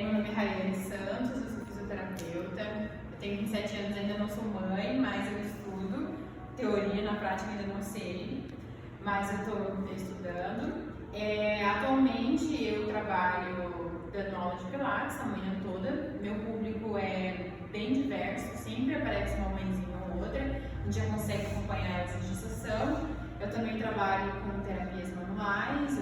Meu nome é Rayane Santos, eu sou fisioterapeuta, eu tenho 27 anos, ainda não sou mãe, mas eu estudo teoria, na prática ainda não sei, mas eu estou estudando. Atualmente eu trabalho dando aula de Pilates a manhã toda, meu público é bem diverso, sempre aparece uma mãezinha ou outra, a gente já consegue acompanhar essa gestação. Eu também trabalho com terapias manuais,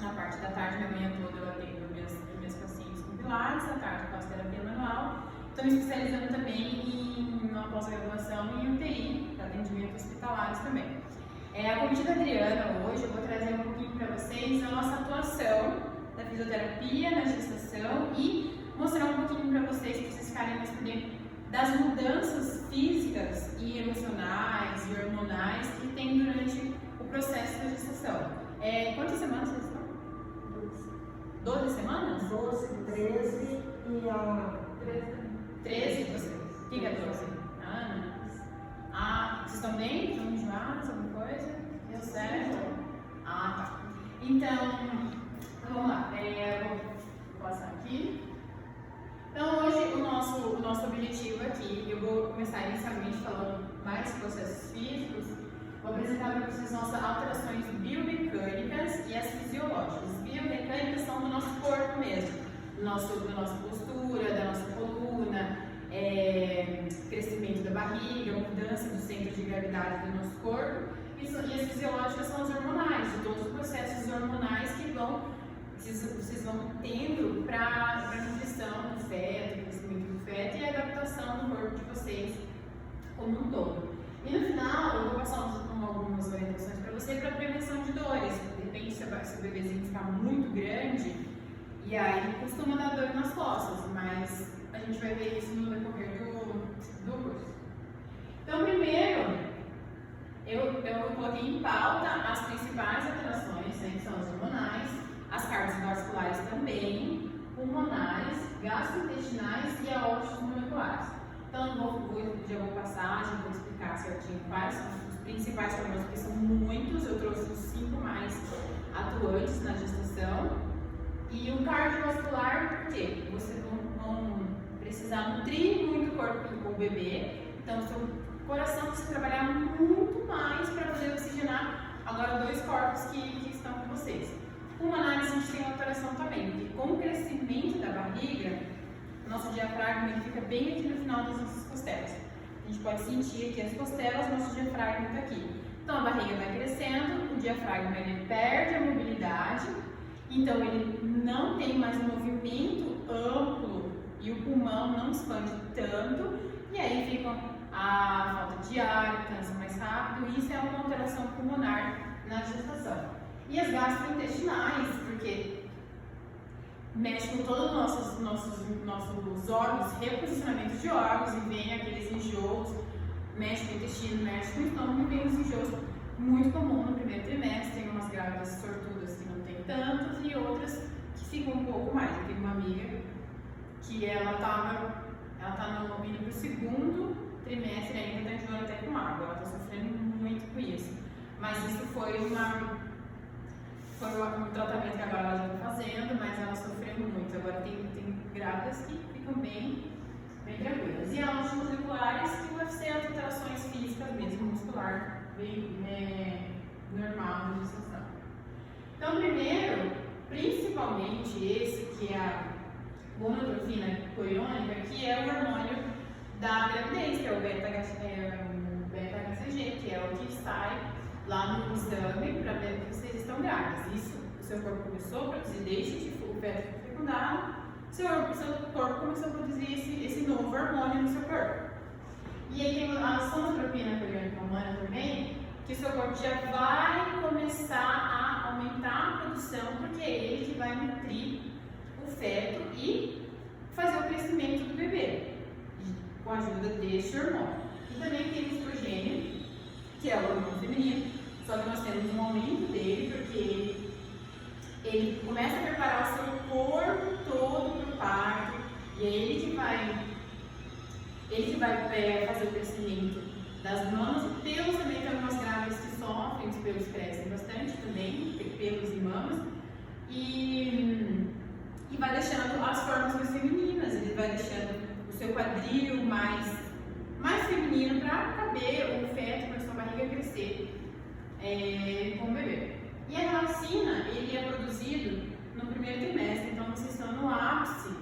na parte da tarde, na manhã toda eu atendo meus pacientes com Pilates, à tarde eu faço terapia manual. Estou me especializando também em uma pós-graduação em UTI, para atendimento hospitalares também. A convite da Adriana, hoje eu vou trazer um pouquinho para vocês a nossa atuação da fisioterapia na gestação e mostrar um pouquinho para vocês ficarem mais por dentro das mudanças físicas e emocionais e hormonais que tem durante o processo da gestação. Quantas semanas vocês estão? 12 semanas? 12, 13 e a... 13 vocês? O que é 12? Vocês estão bem? Estão enjoados? Alguma coisa? Deu certo? Tá. Então, vamos lá. Eu vou passar aqui. Então, hoje o nosso objetivo aqui, eu vou começar inicialmente falando mais processos físicos. Vou apresentar para vocês nossas alterações biomecânicas e as fisiológicas. As biomecânicas são do nosso corpo mesmo, da nossa postura, da nossa coluna, crescimento da barriga, mudança do centro de gravidade do nosso corpo. E as fisiológicas são as hormonais, de todos os processos hormonais que vocês vão tendo para a nutrição do feto, crescimento do feto e a adaptação do corpo de vocês como um todo. E no final, eu vou passar algumas orientações para você para prevenção de dores. De repente, se o bebezinho ficar muito grande, e aí costuma dar dor nas costas, mas a gente vai ver isso no decorrer do curso. Então, primeiro, eu coloquei em pauta as principais alterações, né, que são as hormonais, as cardiovasculares também, pulmonares, gastrointestinais e aórticos moleculares. Então, já vou passar, já vou explicar certinho quais são os principais problemas, porque são muitos, eu trouxe os 5 mais atuantes na gestação. E o cardiovascular, por quê? Vocês vão precisar nutrir muito o bebê, então o seu coração precisa trabalhar muito mais para poder oxigenar agora 2 corpos que estão com vocês. Pulmonares, a gente tem uma alteração também, porque com o crescimento da barriga, nosso diafragma ele fica bem aqui no final das nossas costelas. A gente pode sentir aqui as costelas, nosso diafragma está aqui. Então a barriga vai crescendo, o diafragma ele perde a mobilidade, então ele não tem mais um movimento amplo e o pulmão não expande tanto, e aí fica a falta de ar, cansa mais rápido, e isso é uma alteração pulmonar na gestação. E as gastrointestinais, porque mexe com todos os nossos órgãos, reposicionamento de órgãos, e vem aqueles enjoos, mexe com o intestino, mexe com o estômago, e vem os enjoos muito comum no primeiro trimestre. Tem umas grávidas sortudas que não tem tantos e outras que ficam um pouco mais. Eu tenho uma amiga que ela tá indo para o segundo trimestre ainda, está enjoando até com água, ela está sofrendo muito com isso. Mas isso foi um tratamento que agora ela já está fazendo, mas ela sofreu muito. Agora tem grávidas que ficam bem tranquilas. E as musculares, que vai ser as alterações físicas mesmo, muscular, bem normal da gestação. Então, primeiro, principalmente esse que é a gonadotrofina coriônica, que é o hormônio da gravidez, que é o beta-HCG, que é o que sai lá no exame para ver que vocês estão grávidas. Isso, o seu corpo começou a produzir desde o feto fecundado, seu corpo começou a produzir esse novo hormônio no seu corpo. E aí tem a sonotropina coriônica humana também, que o seu corpo já vai começar a aumentar a produção, porque é ele que vai nutrir o feto e fazer o crescimento do bebê, com a ajuda desse hormônio. E também tem o estrogênio, que é o hormônio feminino, só que nós temos um aumento dele, porque ele começa a preparar o seu corpo todo para o parto, e é ele que vai fazer o crescimento das mamas. Pelos também tem algumas grávidas que sofrem, os pelos crescem bastante também, pelos e mamas, e vai deixando as formas mais femininas, ele vai deixando o seu quadril mais feminino para caber o feto, para sua barriga crescer com o bebê. E a relacina, ele é produzido no primeiro trimestre, então vocês estão no ápice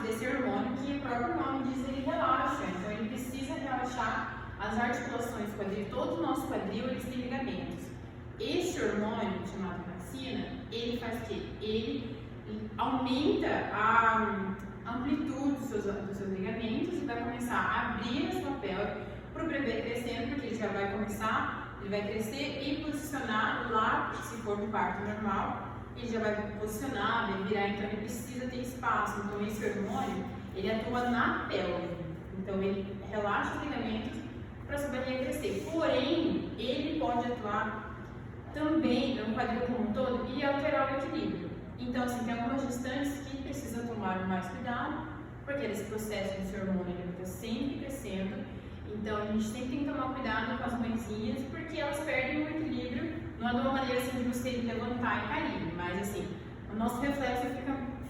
desse hormônio que o próprio nome diz, ele relaxa, então ele precisa relaxar as articulações do quadril, todo o nosso quadril eles têm ligamentos. Esse hormônio, chamado relacina, ele faz o quê? Ele aumenta a amplitude dos seus ligamentos e vai começar a abrir a sua pelve para o bebê crescendo, porque ele já vai começar, ele vai crescer e posicionar lá, se for um parto normal, ele já vai posicionar, vai virar, então ele precisa ter espaço. Então esse hormônio, ele atua na pelve, então ele relaxa os ligamentos para a sua barriga crescer. Porém, ele pode atuar também no quadril como um todo e alterar o equilíbrio. Então, assim, tem algumas gestantes que precisam tomar mais cuidado, porque esse processo desse hormônio ele está sempre crescendo. Então, a gente sempre tem que tomar cuidado com as mãezinhas, porque elas perdem o equilíbrio. Não é de uma maneira assim de você levantar e cair, mas assim, o nosso reflexo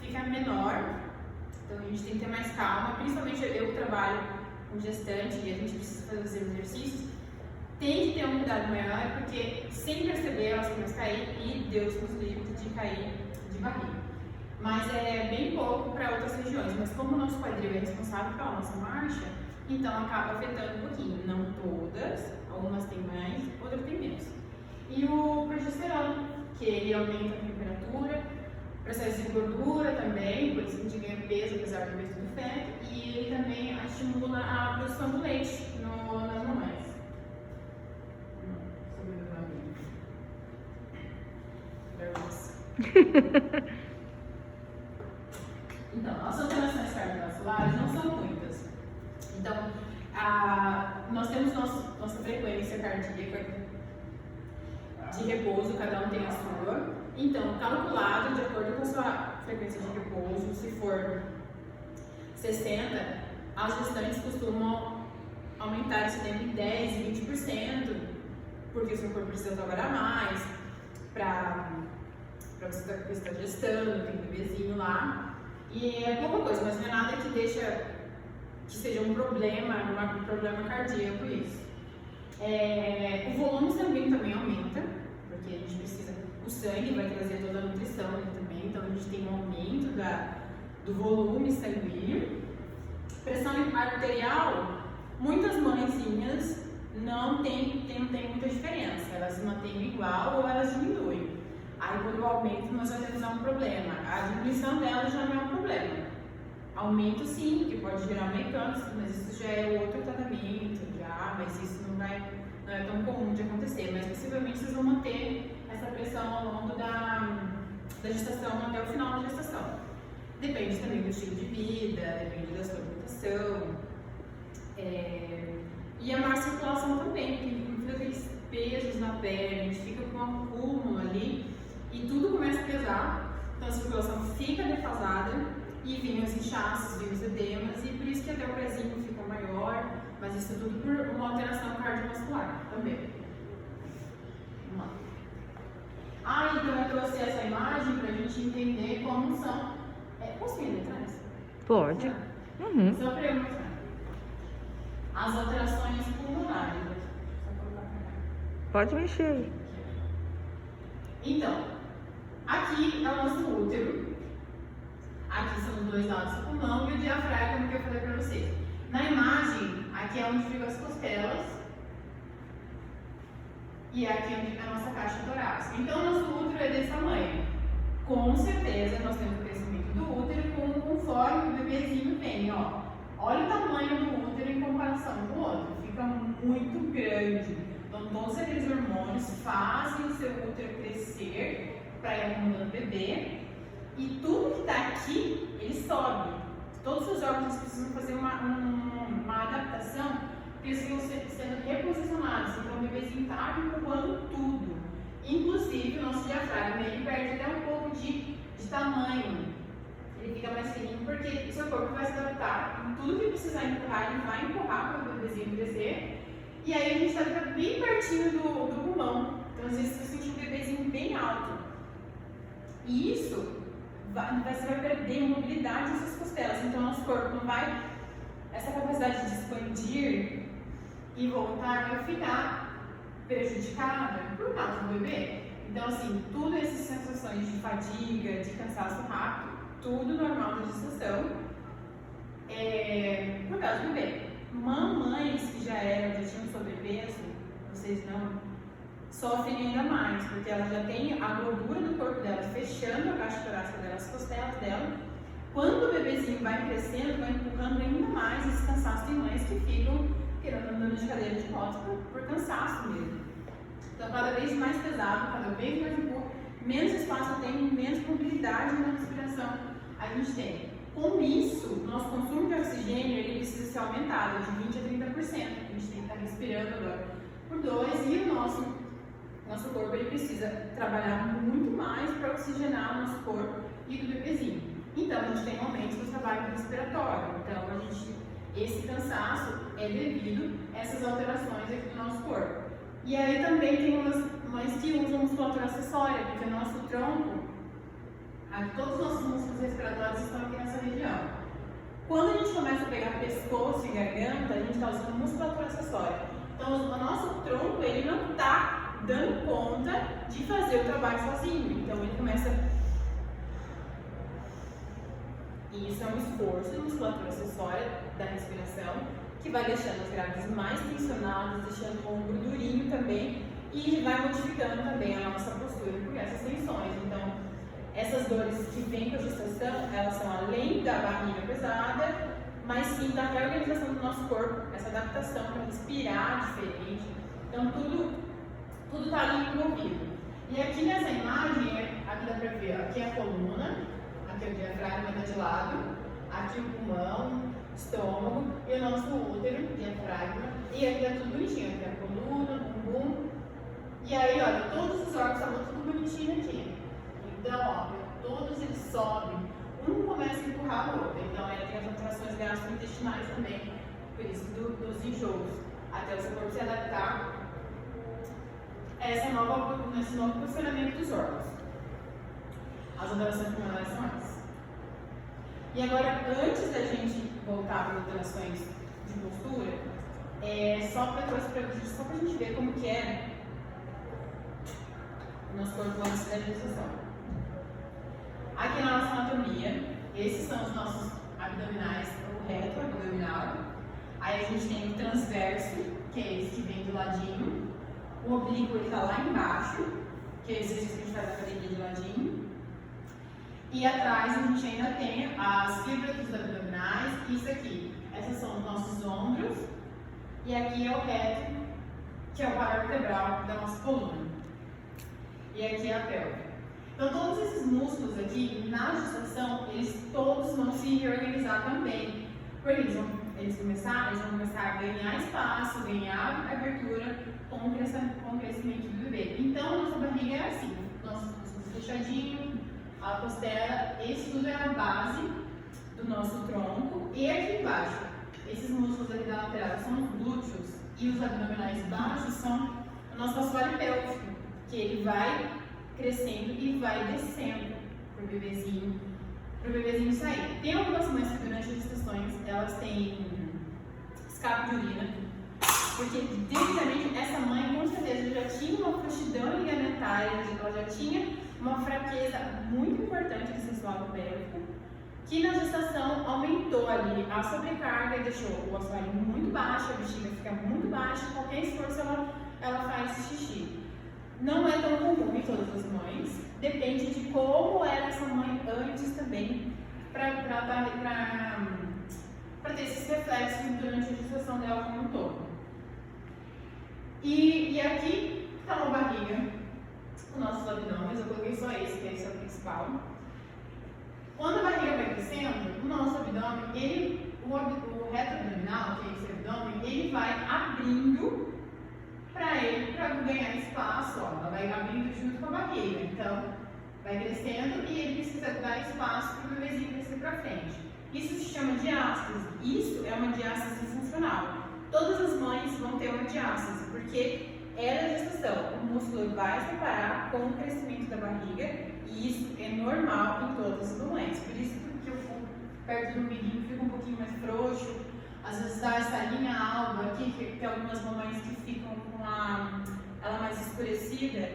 fica menor. Então, a gente tem que ter mais calma, principalmente eu que trabalho com gestante e a gente precisa fazer os exercícios. Tem que ter um cuidado maior, porque sem perceber elas começam a cair e Deus nos livre de cair de barriga. Mas é bem pouco para outras regiões, mas como o nosso quadril é responsável pela nossa marcha, então acaba afetando um pouquinho, não todas, algumas têm mais, outras têm menos. E o progesterona, que ele aumenta a temperatura, processo de gordura também, por isso que a gente ganha peso, apesar do peso do feto, e ele também estimula a produção do leite nas mamães. Então, as alterações cardiovasculares não são muitas. Então, nós temos nossa frequência cardíaca de repouso, cada um tem a sua. Então, calculado de acordo com a sua frequência de repouso, se for 60, as gestantes costumam aumentar esse tempo em 10% e 20%, porque o seu corpo precisa trabalhar mais para você estar gestando, tem um bebezinho lá. E é pouca coisa, mas não é nada que deixa que seja um problema cardíaco isso. O volume sanguíneo também aumenta, porque a gente precisa, o sangue vai trazer toda a nutrição também, então a gente tem um aumento do volume sanguíneo. Pressão arterial, muitas mãezinhas não tem muita diferença, elas se mantêm igual ou elas diminuem. Aí quando eu aumento, nós vamos ter um problema. A diminuição dela já não é um problema. Aumento sim, que pode gerar mecânicos, mas isso já é outro tratamento, mas isso não é tão comum de acontecer. Mas possivelmente vocês vão manter essa pressão ao longo da gestação até o final da gestação. Depende também do estilo de vida, depende da sua alimentação. E a má circulação também, porque fica aqueles pesos na perna, a gente fica com um acúmulo ali. E tudo começa a pesar, então a circulação fica defasada e vem os inchaços, vem os edemas, e por isso que até o pezinho fica maior, mas isso tudo por uma alteração cardiovascular também. Vamos lá. Então eu trouxe essa imagem para a gente entender como são. Posso ir atrás? Pode. Uhum. Só para eu mostrar. As alterações pulmonares. Pode mexer aí. Então, aqui é o nosso útero, aqui são os dois lados do pulmão e o diafragma que eu falei para vocês. Na imagem, aqui é onde ficam as costelas e aqui é onde fica a nossa caixa torácica. Então, o nosso útero é desse tamanho. Com certeza, nós temos o crescimento do útero conforme o bebezinho vem, ó. Olha o tamanho do útero em comparação com o outro, fica muito grande. Então, todos aqueles hormônios fazem o seu útero crescer para ir acumulando bebê. E tudo que está aqui, ele sobe. Todos os órgãos precisam fazer uma adaptação, porque eles ficam sendo reposicionados. Então, o bebezinho está ocupando tudo. Inclusive, o nosso diafragma, ele perde até um pouco de tamanho. Ele fica mais fininho, porque o seu corpo vai se adaptar. Em tudo que precisar empurrar, ele vai empurrar para o bebezinho crescer. E aí a gente está bem pertinho do pulmão. Então, às vezes, você sente um bebezinho bem alto. E isso você vai perder mobilidade nas suas costelas. Então, nosso corpo não vai, essa capacidade de expandir e voltar vai ficar prejudicada por causa do bebê. Então, assim, tudo essas sensações de fadiga, de cansaço rápido, tudo normal da gestação, por causa do bebê. Mamães que já tinham sobrepeso, vocês não, sofrem ainda mais, porque ela já tem a gordura do corpo dela fechando a caixa torácica dela, as costelas dela. Quando o bebezinho vai crescendo, vai empurrando ainda mais esse cansaço. Tem mães que ficam andando de cadeira de rodas por cansaço mesmo. Então, cada vez mais pesado, cada vez mais empurro, menos espaço tem, menos mobilidade na respiração a gente tem. Com isso, nosso consumo de oxigênio ele precisa ser aumentado de 20% a 30%. A gente tem que estar respirando agora por 2 e o nosso corpo ele precisa trabalhar muito mais para oxigenar o nosso corpo e do bebezinho. Então, a gente tem um aumento do trabalho respiratório. Então, esse cansaço é devido a essas alterações aqui do nosso corpo. E aí também tem umas mães que usam musculatura acessória, porque o nosso tronco, todos os nossos músculos respiratórios estão aqui nessa região. Quando a gente começa a pegar pescoço e garganta, a gente está usando musculatura acessória. Então, o nosso tronco ele não está dando conta de fazer o trabalho sozinho. Então, ele começa. E isso é um esforço de musculatura acessória da respiração, que vai deixando as grávidas mais tensionadas, deixando o ombro durinho também, e vai modificando também a nossa postura por essas tensões. Então, essas dores que vêm com a gestação, elas são além da barriga pesada, mas sim da reorganização do nosso corpo, essa adaptação para respirar diferente. Então, tudo está ali envolvido. E aqui nessa imagem, aqui dá para ver, aqui é a coluna, aqui é o diafragma está de lado, aqui o pulmão, estômago e o nosso útero, diafragma, e aqui é tudo bonitinho, aqui é a coluna, o bumbum. E aí, olha, todos os órgãos estavam tudo bonitinho aqui. Então, ó, todos eles sobem, um começa a empurrar o outro. Então, tem as alterações gastrointestinais também, por isso dos enjoos, até o seu corpo se adaptar a esse novo funcionamento dos órgãos. As alterações pulmonares são essas. E agora, antes da gente voltar para as alterações de postura, só para a gente ver como que é o nosso corpo antes da gestação. Aqui na nossa anatomia, esses são os nossos abdominais, o reto abdominal. Aí a gente tem o transverso, que é esse que vem do ladinho. O oblíquo está lá embaixo, que é esse exercício que a gente faz a academia de ladinho. E atrás a gente ainda tem as fibras dos abdominais, isso aqui. Esses são os nossos ombros. E aqui é o reto, que é o par vertebral da nossa coluna. E aqui é a pelve. Então, todos esses músculos aqui, na gestação, eles todos vão se reorganizar também. Porque eles vão começar a ganhar espaço, ganhar abertura com o crescimento do bebê. Então, nossa barriga é assim, nosso fechadinho, a costela, esse tudo é a base do nosso tronco. E aqui embaixo, esses músculos aqui da lateral são os glúteos e os abdominais baixos são o nosso assoalho pélvico, que ele vai crescendo e vai descendo para o bebezinho sair. Tem algumas mães que durante as gestações elas têm escape de urina, porque devidamente essa mãe com certeza já tinha uma frouxidão ligamentar, ela já tinha uma fraqueza muito importante do sexual pélvico, que na gestação aumentou ali a sobrecarga e deixou o assoalho muito baixo, a bexiga fica muito baixa, qualquer esforço ela faz xixi. Não é tão comum em todas as mães, depende de como era essa mãe antes também, para ter esses reflexos durante a gestação dela como um todo. E aqui está uma barriga, os nossos abdômenes, eu coloquei só esse, que esse é o principal. Quando a barriga vai crescendo, o nosso abdômen, o reto abdominal, que é esse abdômen, ele vai abrindo para ganhar espaço, ó, ela vai abrindo junto com a barriga. Então, vai crescendo e ele precisa dar espaço para o bebezinho crescer para frente. Isso se chama diástase. Isso é uma diástase funcional. Todas as mães vão ter uma diástase, porque é da gestação. O músculo vai separar com o crescimento da barriga, e isso é normal em todas outras mães. Por isso que eu fico perto do umbilhinho, fico um pouquinho mais frouxo. Às vezes dá essa linha alva aqui, que tem algumas mamães que ficam com ela mais escurecida.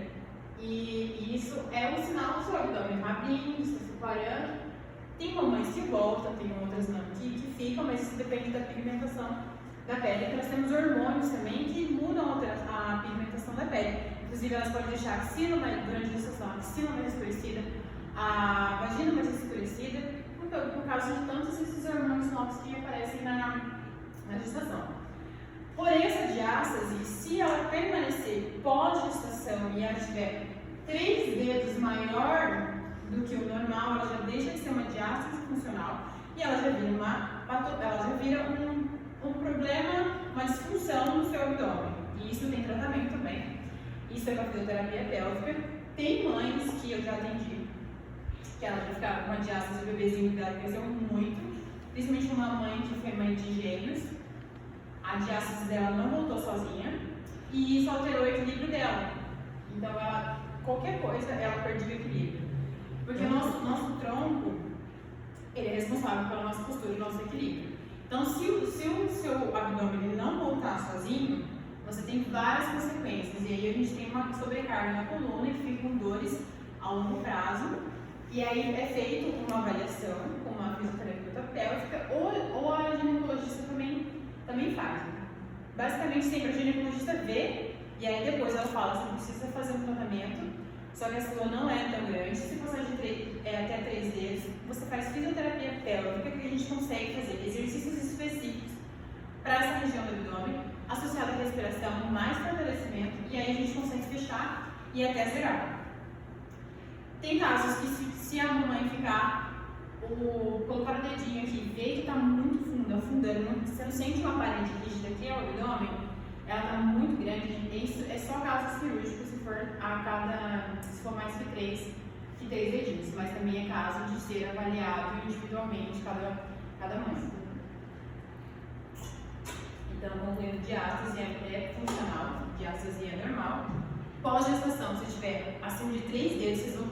E isso é um sinal do seu abdômen abrindo, se separando. Tem mamães que voltam, tem outras não que ficam, mas isso depende da pigmentação da pele. Então, nós temos hormônios também que mudam a pigmentação da pele. Inclusive, elas podem deixar a axila, durante a gestação, a axila mais escurecida, a vagina mais escurecida, por causa de tantos esses hormônios novos que aparecem na gestação. Porém, essa diástase, se ela permanecer pós-gestação e ela tiver 3 dedos maior do que o normal, ela já deixa de ser uma diástase funcional e ela já vira um problema, uma disfunção no seu abdômen. E isso tem tratamento também. Isso é com a fisioterapia pélvica. Tem mães que eu já atendi, que ela já ficava com uma diástase, o bebezinho dela cresceu muito, principalmente uma mãe que foi mãe de gêmeos. A diástase dela não voltou sozinha e isso alterou o equilíbrio dela. Então, qualquer coisa, ela perdia o equilíbrio. Porque o nosso tronco, ele é responsável pela nossa postura e nosso equilíbrio. Então, se o seu abdômen não voltar sozinho, você tem várias consequências. E aí a gente tem uma sobrecarga na coluna e fica com dores a longo prazo. E aí é feito uma avaliação com uma fisioterapeuta pélvica ou a ginecologista também faz. Basicamente, sempre a ginecologista vê e aí depois ela fala, você precisa fazer um tratamento, só que a sua não é tão grande. Se passar de até 3 dedos, você faz fisioterapia pélvica, que a gente consegue fazer exercícios específicos para essa região do abdômen, associado à respiração, mais fortalecimento, e aí a gente consegue fechar e até zerar. Tem casos que se a mamãe colocar o dedinho aqui e ver que está muito fundo, afundando, você não sente uma parede rígida aqui ao abdômen, ela está muito grande, isso é só caso cirúrgico se for mais que 3 dedinhos, mas também é caso de ser avaliado individualmente cada mãe. Então, concluindo, diástase é funcional, diástase é normal. Pós-gestação, se tiver acima de 3 dedos,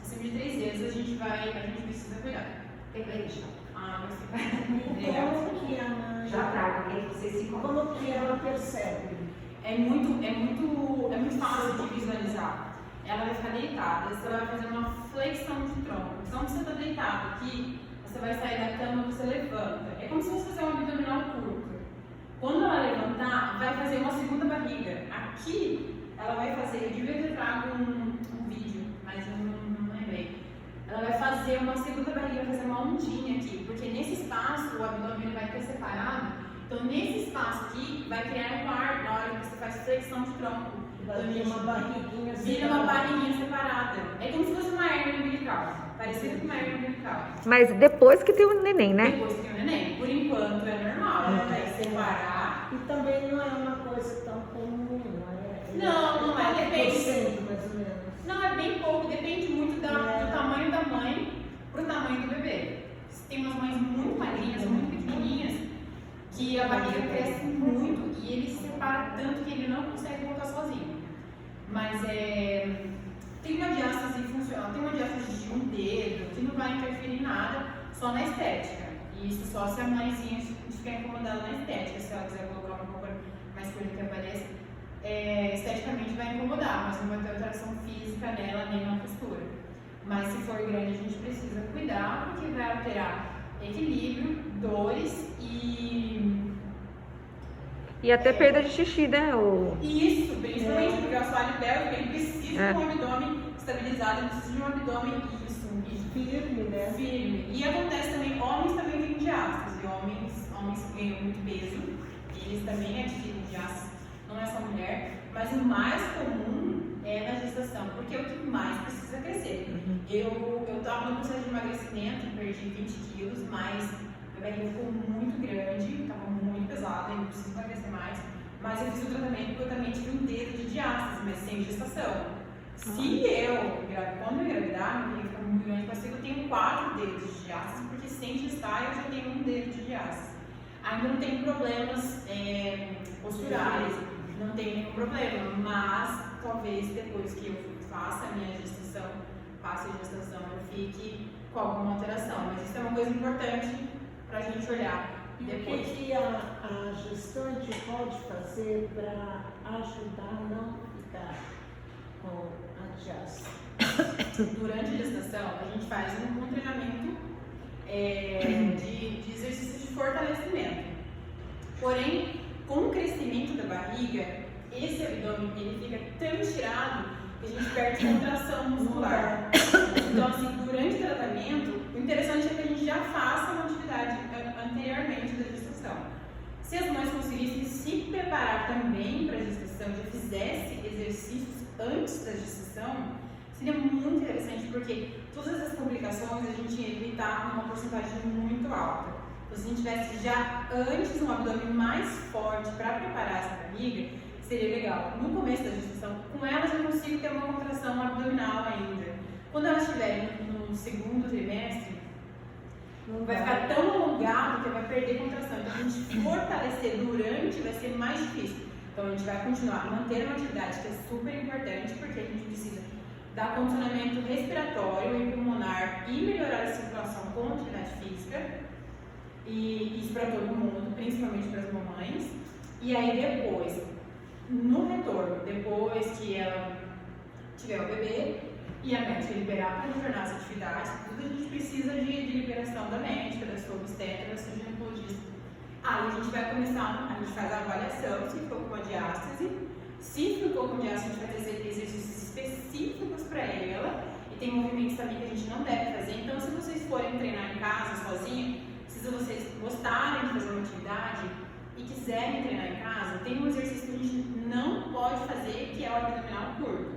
acima de 3 dedos, a gente precisa cuidar. Tem pra deixar. Como que a mãe Já trago, porque vocês ficam. como que ela percebe? É muito fácil de visualizar. Ela vai ficar deitada, você vai fazer uma flexão de tronco. Então, você está deitado aqui, você vai sair da cama, você levanta. É como se você fizesse um abdominal curto. Quando ela levantar, vai fazer uma segunda barriga. Aqui, ela vai fazer, eu devia ter trago um vídeo, mas eu não lembrei. Ela vai fazer uma segunda barriga, vai fazer uma ondinha aqui, porque nesse espaço o abdômen vai ter separado. Então, nesse espaço aqui, vai criar um ar na hora que você faz flexão de tronco. Vai ter uma barriguinha Vira uma barriguinha separada. É como se fosse uma hernia umbilical, parecido com uma hernia umbilical. Mas depois que tem o neném, né? Depois que tem o neném, por enquanto é normal, ela vai separar. E também não é uma coisa tão comum, não é? Não é, depende. 100%, mais ou menos. Não, é bem pouco, depende muito do tamanho da mãe pro tamanho do bebê. Tem umas mães muito magrinhas, muito pequenininhas, que a barriga cresce muito e ele se separa tanto que ele não consegue voltar sozinho. Mas tem uma diástase funcional, tem uma diástase de um dedo, que não vai interferir em nada, só na estética. E isso só se a mãezinha estiver incomodada na estética, se ela quiser colocar uma roupa mais coisa que apareça, esteticamente vai incomodar, mas não vai ter alteração física nela nem na postura. Mas se for grande, a gente precisa cuidar, porque vai alterar equilíbrio, dores E até perda de xixi, né? Isso, principalmente porque o assoalho pélvico ele precisa de um abdômen estabilizado, ele precisa de um abdômen Firme, né? firme. E acontece também, homens também têm diástase, homens que ganham muito peso, eles também adquirem diástase, não é só mulher, mas o mais comum é na gestação, porque é o que mais precisa crescer. Eu estava no processo de emagrecimento, perdi 20 quilos, mas minha barriga ficou muito grande, estava muito pesada, eu preciso emagrecer mais. Mas eu fiz o tratamento porque eu também tive um dedo de diástase, mas sem gestação. Quando eu engravidar, minha barriga fica muito grande, parece que eu tenho 4 dedos de diástase, porque sem gestar eu já tenho um dedo de diástase. Ainda não tenho problemas posturais, não tenho nenhum problema, mas talvez depois que eu faça a minha gestação, passe a gestação, eu fique com alguma alteração. Mas isso é uma coisa importante para a gente olhar E o depois. que a gestante pode fazer para ajudar a não ficar com a diástase? Durante a gestação, a gente faz um treinamento de exercícios de fortalecimento. Porém, com o crescimento da barriga, esse abdômen ele fica tão estirado que a gente perde contração muscular. Então, assim, durante o tratamento, o interessante é que a gente já faça uma atividade anteriormente da gestação. Se as mães conseguissem se preparar também para a gestação, já fizesse exercícios antes da gestação, seria muito interessante, porque todas essas complicações a gente ia evitar numa porcentagem muito alta. Então, se a gente tivesse já antes um abdômen mais forte para preparar essa barriga, seria legal. No começo da gestação, com elas eu consigo ter uma contração abdominal ainda. Quando elas estiverem no segundo trimestre, vai ficar tão alongado que vai perder contração. Então, a gente fortalecer durante vai ser mais difícil. Então, a gente vai continuar mantendo uma atividade que é super importante, porque a gente precisa dar condicionamento respiratório e pulmonar e melhorar a circulação com atividade física. E isso para todo mundo, principalmente para as mamães. E aí depois, no retorno, depois que ela tiver o bebê e a médica liberar para retornar às atividades, tudo a gente precisa de liberação da médica, da sua obstetra, da sua ginecologista. Aí a gente vai começar, a gente faz a avaliação se ficou com uma diástase. Se ficou com diástase, a gente vai fazer exercícios específicos para ela. E tem movimentos também que a gente não deve fazer. Então, se vocês forem treinar em casa sozinho, se vocês gostarem de fazer uma atividade e quiserem treinar em casa, tem um exercício que a gente não pode fazer, que é o abdominal curto,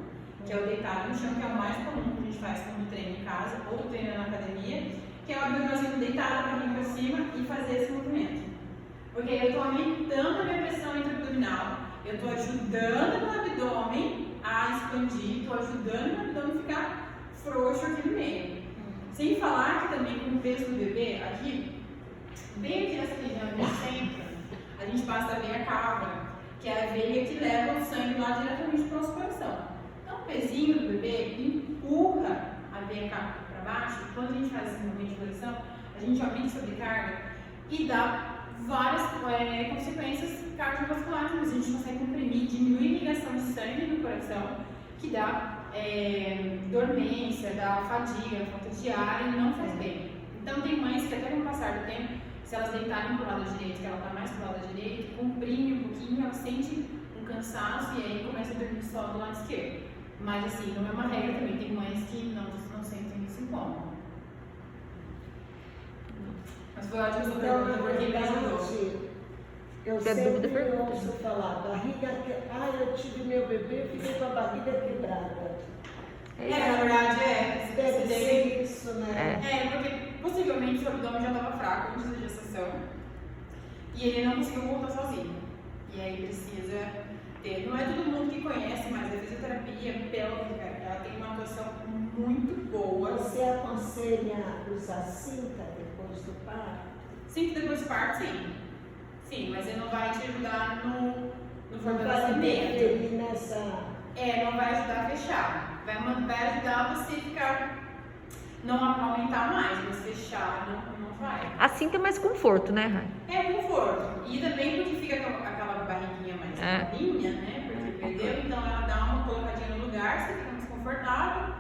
que é o deitado no chão, que é o mais comum que a gente faz quando treina em casa ou treina na academia, que é o abdominalzinho deitado, a barriga para cima e fazer esse movimento. Porque aí eu estou aumentando a minha pressão intra-abdominal, eu estou ajudando o abdômen a expandir, estou ajudando o abdômen a ficar frouxo aqui no meio. Sem falar que também com o peso do bebê, aqui, bem aqui nessa região do centro, a gente passa a veia cava, que é a veia que leva o sangue lá diretamente para o nosso coração. Então, o pezinho do bebê empurra a veia cava para baixo. Quando a gente faz esse movimento de flexão, a gente aumenta a sobrecarga e dá várias consequências cardiovasculares, mas a gente consegue comprimir, diminuir a ligação de sangue no coração, que dá dormência, dá fadiga, falta de ar e não faz bem. Então, tem mães que até com o passar do tempo, se elas deitarem para o lado direito, que ela está mais para o lado direito, comprime um pouquinho, ela sente um cansaço e aí começa a dormir só do lado esquerdo. Mas assim, não é uma regra também, tem mães que não sentem isso incômodo. Mas foi ótimo essa pergunta, porque me ajudou. Eu Se é dúvida, sempre pergunta. ouço falar, barriga, eu tive meu bebê, fiquei com a barriga quebrada. Na verdade Deve ser isso, né? porque possivelmente o abdômen já estava fraco antes da gestação e ele não conseguiu voltar sozinho. E aí precisa ter. Não é todo mundo que conhece, mas a fisioterapia pélvica, ela tem uma atuação muito boa. Você aconselha usar cinta depois do parto? Sim, depois do parto, sim. Sim, mas ele não vai te ajudar no Não vai fortalecimento. interferir nessa... Não vai ajudar a fechar. Vai ajudar você ficar. Não aumentar mais, mas fechar não vai. Assim tem mais conforto, né, Rai? É conforto. E também porque fica aquela barriguinha mais limpinha, né? Porque perdeu, então ela dá uma colocadinha no lugar, você fica mais confortável.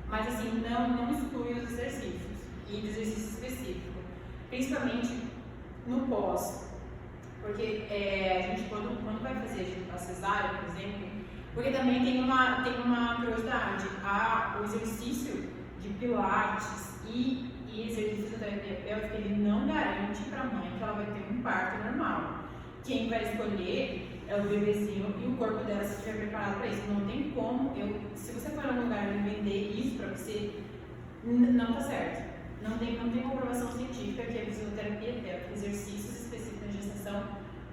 Mas assim, não exclui os exercícios. E de exercício específico. Principalmente no pós. Porque a gente quando vai fazer a cesárea, por exemplo, porque também tem uma curiosidade, o exercício de pilates e exercício de fisioterapia pélvica, ele não garante para a mãe que ela vai ter um parto normal. Quem vai escolher é o bebezinho e o corpo dela se estiver preparado para isso. Não tem como, se você for num lugar e vender isso para você, não tá certo. Não tem comprovação científica que a fisioterapia pélvica, exercícios específicos na gestação,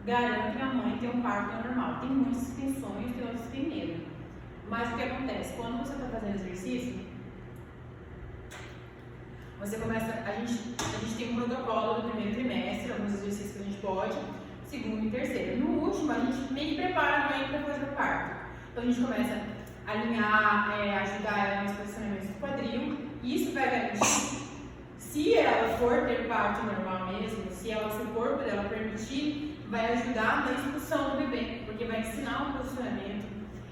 garantem a mãe ter um parto normal. Tem muitas que têm sonhos, tem outras que têm medo. Mas o que acontece? Quando você está fazendo exercício, você começa. A gente tem um protocolo do primeiro trimestre, alguns exercícios que a gente pode, segundo e terceiro. No último, a gente meio que prepara a mãe para fazer o parto. Então a gente começa a alinhar, ajudar ela nos posicionamentos do quadril. E isso vai garantir for ter parto normal mesmo, se o corpo dela permitir, vai ajudar na expulsão do bebê, porque vai ensinar um posicionamento.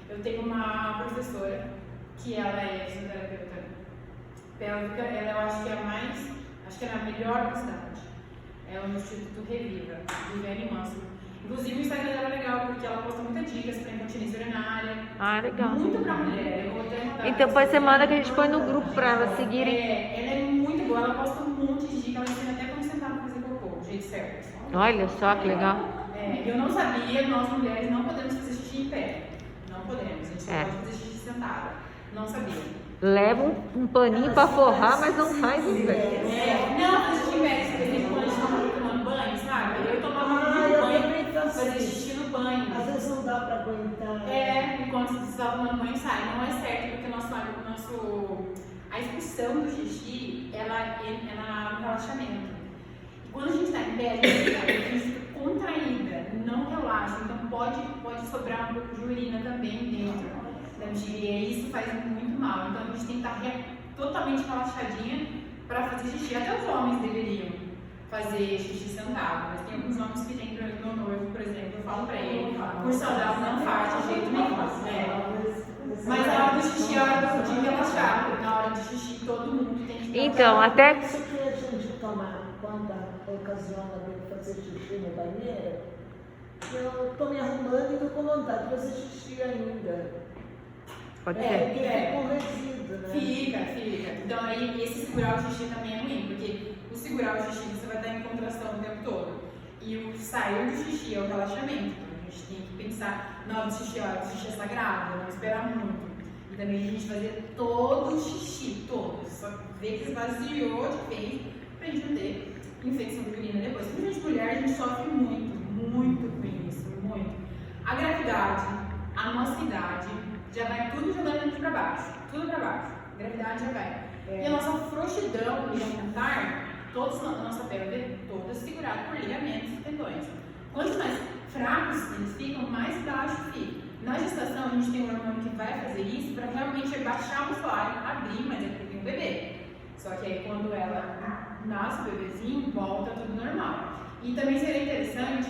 Eu tenho uma professora que ela é fisioterapeuta pélvica, ela eu acho que é a melhor da cidade. É o Instituto Reviva, Viviane Manso. Inclusive o Instagram dela é legal, porque ela posta muitas dicas para incontinência urinária. Ah, legal. Muito pra mulher. Eu vou até mandar. Então depois você manda que a gente põe no grupo pra elas seguirem. Ela é muito boa, ela posta um monte de dicas, ela ensina até como sentar pra fazer cocô, do jeito certo. Olha só que legal. Eu não sabia, nós mulheres não podemos fazer xixi em pé. Não podemos, a gente não pode fazer xixi sentada. Não sabia. Leva um paninho pra forrar, mas não faz em pé. Não, fazer xixi em pé, você vê quando a gente tava tomando banho, sabe? Eu tomava muito banho, fazer xixi no banho. Às vezes não dá para aguentar. Enquanto você está tomando banho sai. Não é certo, porque a expulsão do xixi, ela é um relaxamento. E quando a gente está em pé, a gente fica contraída, não relaxa. Então pode sobrar um pouco de urina também dentro da bexiga. E isso faz muito mal. Então a gente tem que estar totalmente relaxadinha para fazer xixi. Até os homens deveriam fazer xixi sentado, mas tem alguns homens que tem, meu noivo, por exemplo, eu falo pra ele, por saudável não faz de jeito nenhum. Mas a hora do xixi é a hora de relaxar, porque na hora de xixi todo mundo tem que Então, até Isso que a gente tomar quando ocasiona de fazer xixi no banheiro, eu tô me arrumando e tô com vontade de fazer xixi ainda. pode Porque ser. fica com resíduo, né? Fica. Então aí esse segurar o xixi também é ruim, porque o segurar o xixi você vai estar em contração o tempo todo. E o sair do xixi é o relaxamento. Então a gente tem que pensar na hora do xixi, olha, o xixi é sagrado, não esperar muito. E também a gente fazer todo o xixi, todo. Só ver que esvaziou de vez pra gente não ter infecção de urina depois. Porque a gente mulher, a gente sofre muito com isso, muito. A gravidade, a nossa idade, já vai tudo jogando pra baixo, tudo pra baixo. A gravidade já vai. E a nossa frouxidão alimentar, todos na nossa pele, toda segurada por ligamentos e tendões. Quanto mais fracos eles ficam, mais baixo fica. Na gestação, a gente tem um hormônio que vai fazer isso para realmente baixar o assoalho, abrir, mas é porque tem um bebê. Só que aí, quando ela nasce o bebezinho, volta tudo normal. E também seria interessante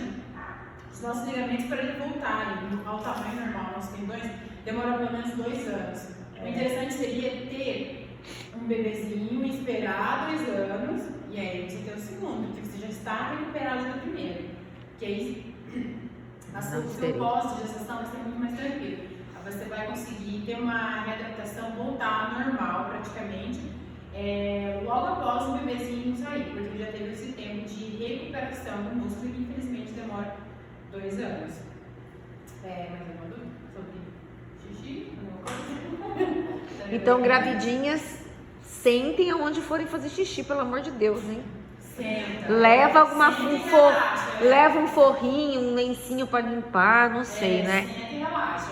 os nossos ligamentos para eles voltarem ao tamanho normal, nossos tendões, demora pelo menos 2 anos. O interessante seria ter um bebezinho, esperar 2 anos, e aí você ter o segundo, porque você já está recuperado do primeiro. Que aí o seu pós-gestação vai ser muito mais tranquilo. Aí você vai conseguir ter uma readaptação, voltar ao normal praticamente, logo após o bebezinho sair, porque já teve esse tempo de recuperação do músculo que infelizmente demora 2 anos. Mais alguma dúvida sobre xixi? Então, gravidinhas, sentem aonde forem fazer xixi, pelo amor de Deus, hein? Senta. Leva Relaxa, leva um forrinho, um lencinho pra limpar, não sei, né? Senta e relaxa,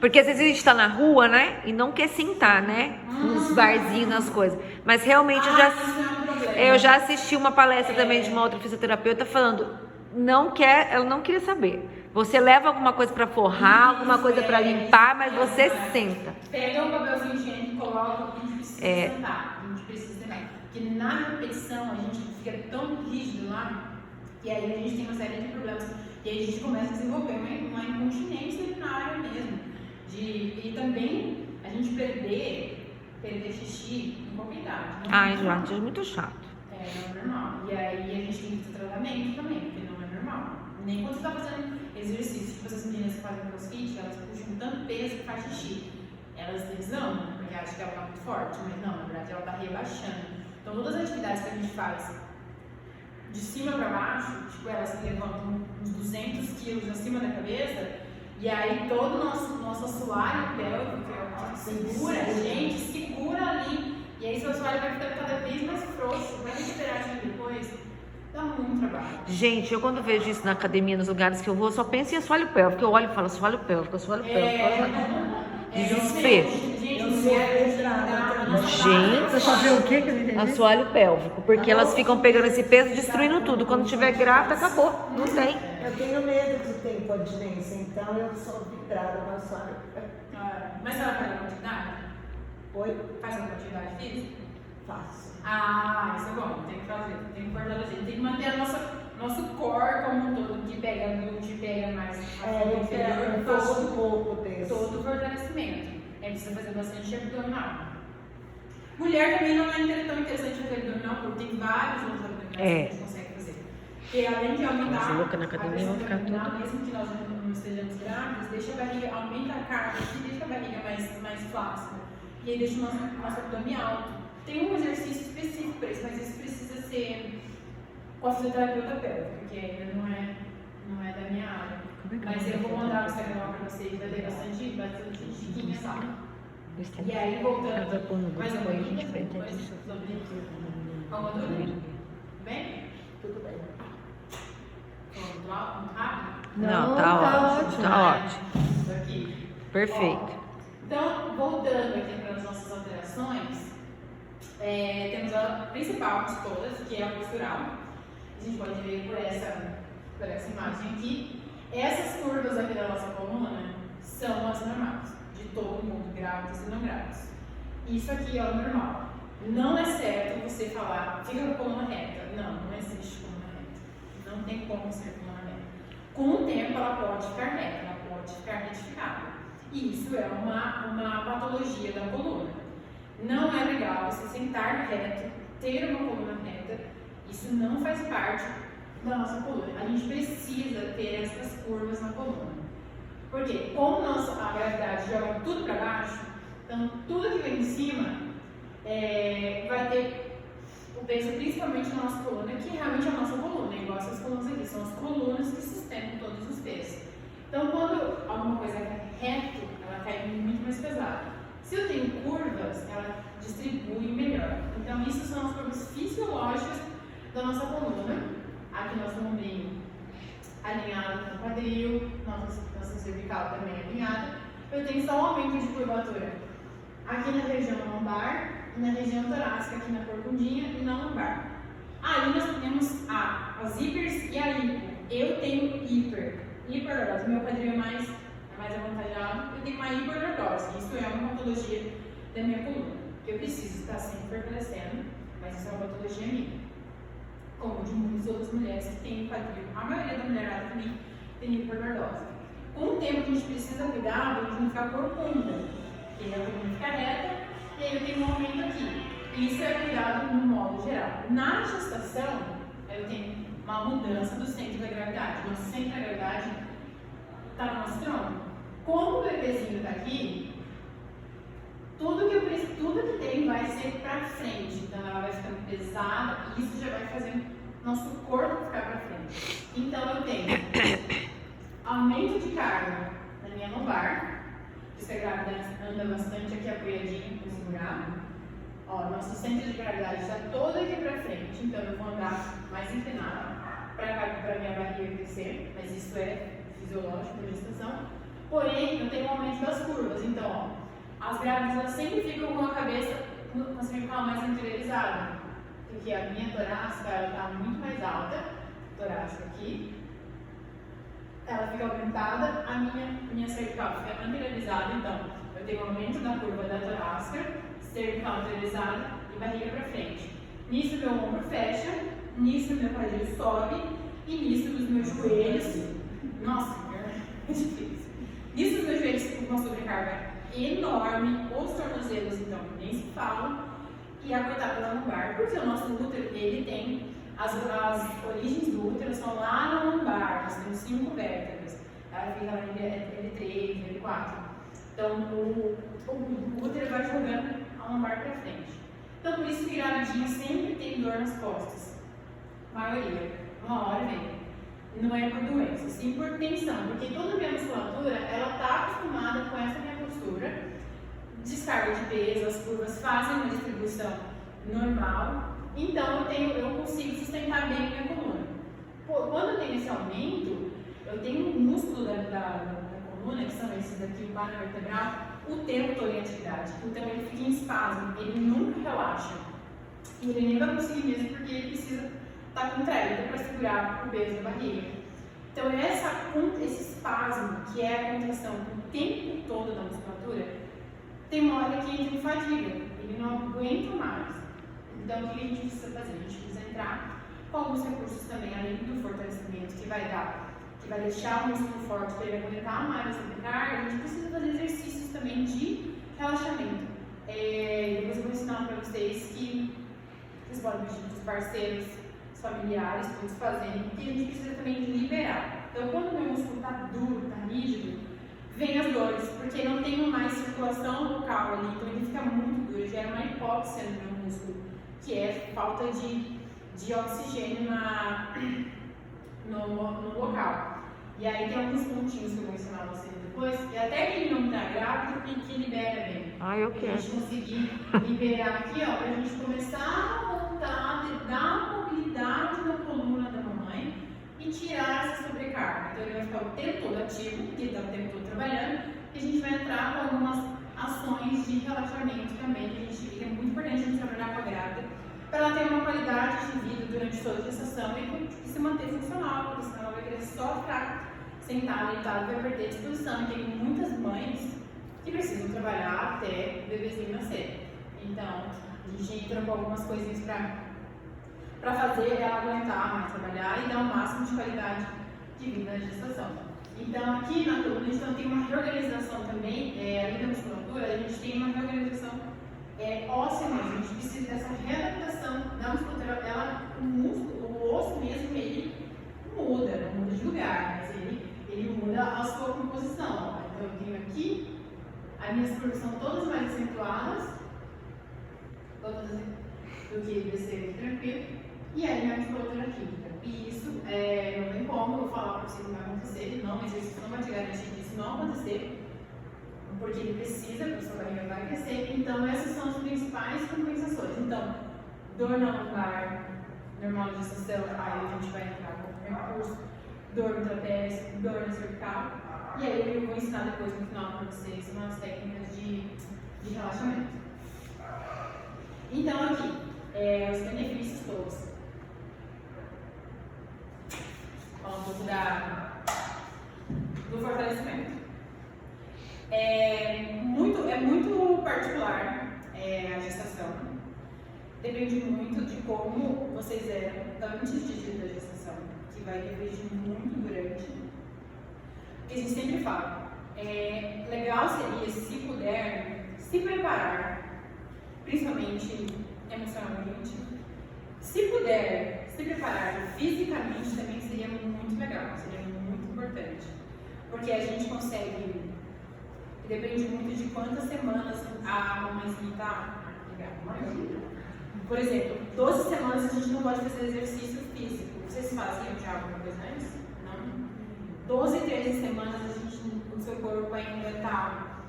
Porque às vezes a gente tá na rua, né? E não quer sentar, né? Nos barzinhos, nas coisas. Mas realmente isso não é um problema. eu já assisti uma palestra também de uma outra fisioterapeuta falando, ela não queria saber. Você leva alguma coisa pra forrar, alguma coisa pra limpar, mas você senta. Pega um papelzinho higiênico e coloca, a gente precisa sentar. A gente precisa sentar. Porque na repetição a gente fica tão rígido lá, e aí a gente tem uma série de problemas. E aí a gente começa a desenvolver uma incontinência urinária mesmo. E também a gente perder xixi em qualquer idade. Ai, gente, é muito chato. Não é normal. E aí a gente tem que fazer tratamento também, porque não é normal. Nem quando você está fazendo exercício, tipo essas meninas que fazem crossfit, elas puxam tanto peso que faz xixi. Eles amam, porque acham que ela está muito forte, mas não, na verdade ela está rebaixando. Então todas as atividades que a gente faz de cima para baixo, tipo elas levantam uns 200 quilos acima da cabeça, e aí todo o nosso assoalho pélvico, segura, a gente segura ali, e aí seu assoalho vai ficando cada vez mais frouxo, vai recuperar isso depois, dá muito trabalho. Gente, eu quando vejo isso na academia, nos lugares que eu vou, eu só penso em assoalho pélvico. Eu olho e falo assoalho pélvico, assoalho pélvico. Desespero. Gente, fazer o quê que eu não entendi? assoalho pélvico, porque elas ficam pegando esse peso, destruindo tudo. Quando tiver grávida, acabou, não tem. Eu tenho medo de ter incontinência, então eu sou vidrada com a sogra. Mas ela faz a quantidade? Oi? Faz a quantidade física? faço. Ah, isso é bom, tem que fazer, tem que fortalecer, tem que manter nosso core como um todo, que pega glúteo, pega mais Eu quero todo um pouco desse. todo o fortalecimento. Precisa fazer bastante abdominal. Mulher também não é tão interessante fazer abdominal, porque tem vários outros abdominais que a gente consegue fazer. Porque além de aumentar Nossa, louca na academia, a vai ficar abdominal, tudo. mesmo que nós não estejamos grávidos, deixa a barriga, aumenta a carga e deixa a barriga mais flácida. E aí deixa o nosso abdômen alto. Tem um exercício específico para isso, mas isso precisa ser com a fisioterapeuta pélvica, porque ainda não é da minha área. Mas eu vou mandar o Instagram para vocês, vai ter bastante diquinhas lá. E aí, voltando mais um pouquinho, depois sobre alguma dúvida? Tudo bem? Tudo bem. Muito rápido? Não, tá ótimo, tá ótimo. Isso aqui. Perfeito. Então, voltando aqui para as nossas alterações, temos a principal de todas, que é a postural. A gente pode ver por essa imagem aqui. Essas curvas aqui da nossa coluna são as normais, de todo mundo, grávidos e não grávidos. Isso aqui é o normal. Não é certo você falar, fica com a coluna reta. Não existe coluna reta. Não tem como ser coluna reta. Com o tempo ela pode ficar reta, ela pode ficar retificada. E isso é uma patologia da coluna. Não é legal você sentar reto, ter uma coluna reta. Isso não faz parte da nossa coluna. A gente precisa ter essas curvas na coluna. Porque como a gravidade joga tudo para baixo, então tudo que vem em cima vai ter o peso principalmente na nossa coluna, que realmente é a nossa coluna, igual essas colunas aqui, são as colunas que sustentam todos os pesos. Então quando alguma coisa é reto, ela cai muito mais pesada. Se eu tenho curvas, ela distribui melhor. Então isso são as curvas fisiológicas da nossa coluna. Aqui nosso ombrinho alinhado com o quadril, nossa cervical também alinhada. Eu tenho só um aumento de curvatura aqui na região lombar e na região torácica, aqui na corcundinha e na lombar. Aí nós temos as hipers e a hipo. Eu tenho hiperlordose, meu quadril é mais avantajado, eu tenho uma hiperlordose. Isso é uma patologia da minha coluna, que eu preciso estar sempre fortalecendo, mas isso é uma patologia minha. Como de muitas outras mulheres que têm quadril. A maioria da mulherada também tem hiperlordose. Com o tempo que a gente precisa cuidar, a gente não ficar corcunda, porque a coluna fica reta e aí eu tenho um aumento aqui. Isso é cuidado no modo geral. Na gestação, eu tenho uma mudança do centro da gravidade. Nosso centro da gravidade está no nosso tronco. Como o bebezinho está aqui, tudo que tem vai ser para frente. Então ela vai ficando pesada e isso já vai fazer nosso corpo ficar para frente. Então eu tenho aumento de carga na minha lombar. Isso a grávida anda bastante aqui apoiadinho para segurar. Nosso centro de gravidade está todo aqui para frente. Então eu vou andar mais inclinada para minha barriga crescer. Mas isso é fisiológico da gestação. Porém, eu tenho um aumento das curvas. Então, as grávidas elas sempre ficam com a cabeça com a cervical mais interiorizada, porque a minha torácica está muito mais alta, torácica aqui, ela fica aumentada, a minha cervical fica anteriorizada, então eu tenho um aumento da curva da torácica, cervical anteriorizada e barriga para frente. Nisso meu ombro fecha, nisso meu quadril sobe e nisso os meus joelhos, nossa, é difícil. Nisso os meus joelhos ficam com uma sobrecarga enorme, os tornozelos então nem se falam, e a coitada da lombar, porque o nosso útero, ele tem, as origens do útero são lá na lombar, nós temos 5 vértebras, ela fica lá em L3, L4, então o útero vai jogando a lombar para frente. Então por isso que gravidinha sempre tem dor nas costas, maioria, uma hora vem. Não é por doença, sim por tensão, porque toda a minha musculatura, ela está acostumada com essa minha postura, descarga de peso, as curvas fazem uma distribuição normal, então eu consigo sustentar bem a minha coluna. Quando eu tenho esse aumento, eu tenho um músculo da coluna, que são esses daqui, o páreo vertebral, o tempo todo em atividade, então ele fica em espasmo, ele nunca relaxa, e ele nem vai conseguir mesmo, porque ele precisa está contraída para segurar o peso da barriga. Então, esse espasmo, que é a contração o tempo todo da musculatura, tem uma hora que entra em fadiga, ele não aguenta mais. Então, o que a gente precisa fazer? A gente precisa entrar com alguns recursos também, além do fortalecimento, que vai deixar o músculo forte para ele aguentar mais a sobrecarga. A gente precisa fazer exercícios também de relaxamento. Depois eu vou ensinar para vocês que vocês podem pedir para os parceiros, os familiares, todos fazerem, porque a gente precisa também liberar. Então, quando o meu músculo está duro, está rígido, vem as dores, porque não tem mais circulação local ali, então ele fica muito duro, gera uma hipóxia no meu músculo, que é falta de oxigênio no local. E aí tem alguns pontinhos que eu vou ensinar vocês depois, e até quem não está grávido, que libera bem. Eu Pra quero. gente conseguir liberar aqui, ó, pra gente começar a voltar, dar mobilidade na coluna da mamãe e tirar essa sobrecarga. Então ele vai ficar o tempo todo ativo, porque ele está o tempo todo trabalhando, e a gente vai entrar com algumas ações de relaxamento também, que é muito importante a gente trabalhar com a grávida, para ela ter uma qualidade de vida durante toda a gestação e se manter funcional, porque senão ela vai querer só ficar sentada, deitada, vai perder a disposição. E tem muitas mães que precisam trabalhar até o bebezinho nascer. Então, a gente entra com algumas coisinhas para fazer ela aguentar mais trabalhar e dar o máximo de qualidade de vida na gestação. Então, aqui na coluna, a gente tem uma reorganização também, além da musculatura, a gente tem uma reorganização óssea mesmo. A gente precisa dessa readaptação da musculatura. O osso mesmo, ele muda, não muda de lugar, mas ele muda a sua composição. Então, eu tenho aqui, as minhas curvas são todas mais acentuadas, todas do que descer tranquilo, e aí minha musculatura aqui. E isso não tem como eu falar para você que vai acontecer, não, o exercício não vai te garantir que isso não acontecer, porque ele precisa, porque a sua barriga vai crescer. Então, essas são as principais compensações. Então, dor na lombar, normal de gestação, aí a gente vai entrar com recurso, dor no trapézio, dor na cervical, e aí eu vou ensinar depois no final para vocês umas técnicas de relaxamento. Então, aqui, os benefícios todos. Falar um pouco do fortalecimento. É muito particular a gestação. Depende muito de como vocês eram antes de dia da gestação, que vai depender muito durante. Porque a gente sempre fala, legal seria, se puder, se preparar, principalmente emocionalmente. Se puder se preparar fisicamente também seria muito legal, seria muito importante. Porque a gente consegue, depende muito de quantas semanas a mamãezinha está. Por exemplo, 12 semanas a gente não pode fazer exercício físico. Vocês faziam já alguma coisa antes? Não? 12, 13 semanas o seu corpo ainda está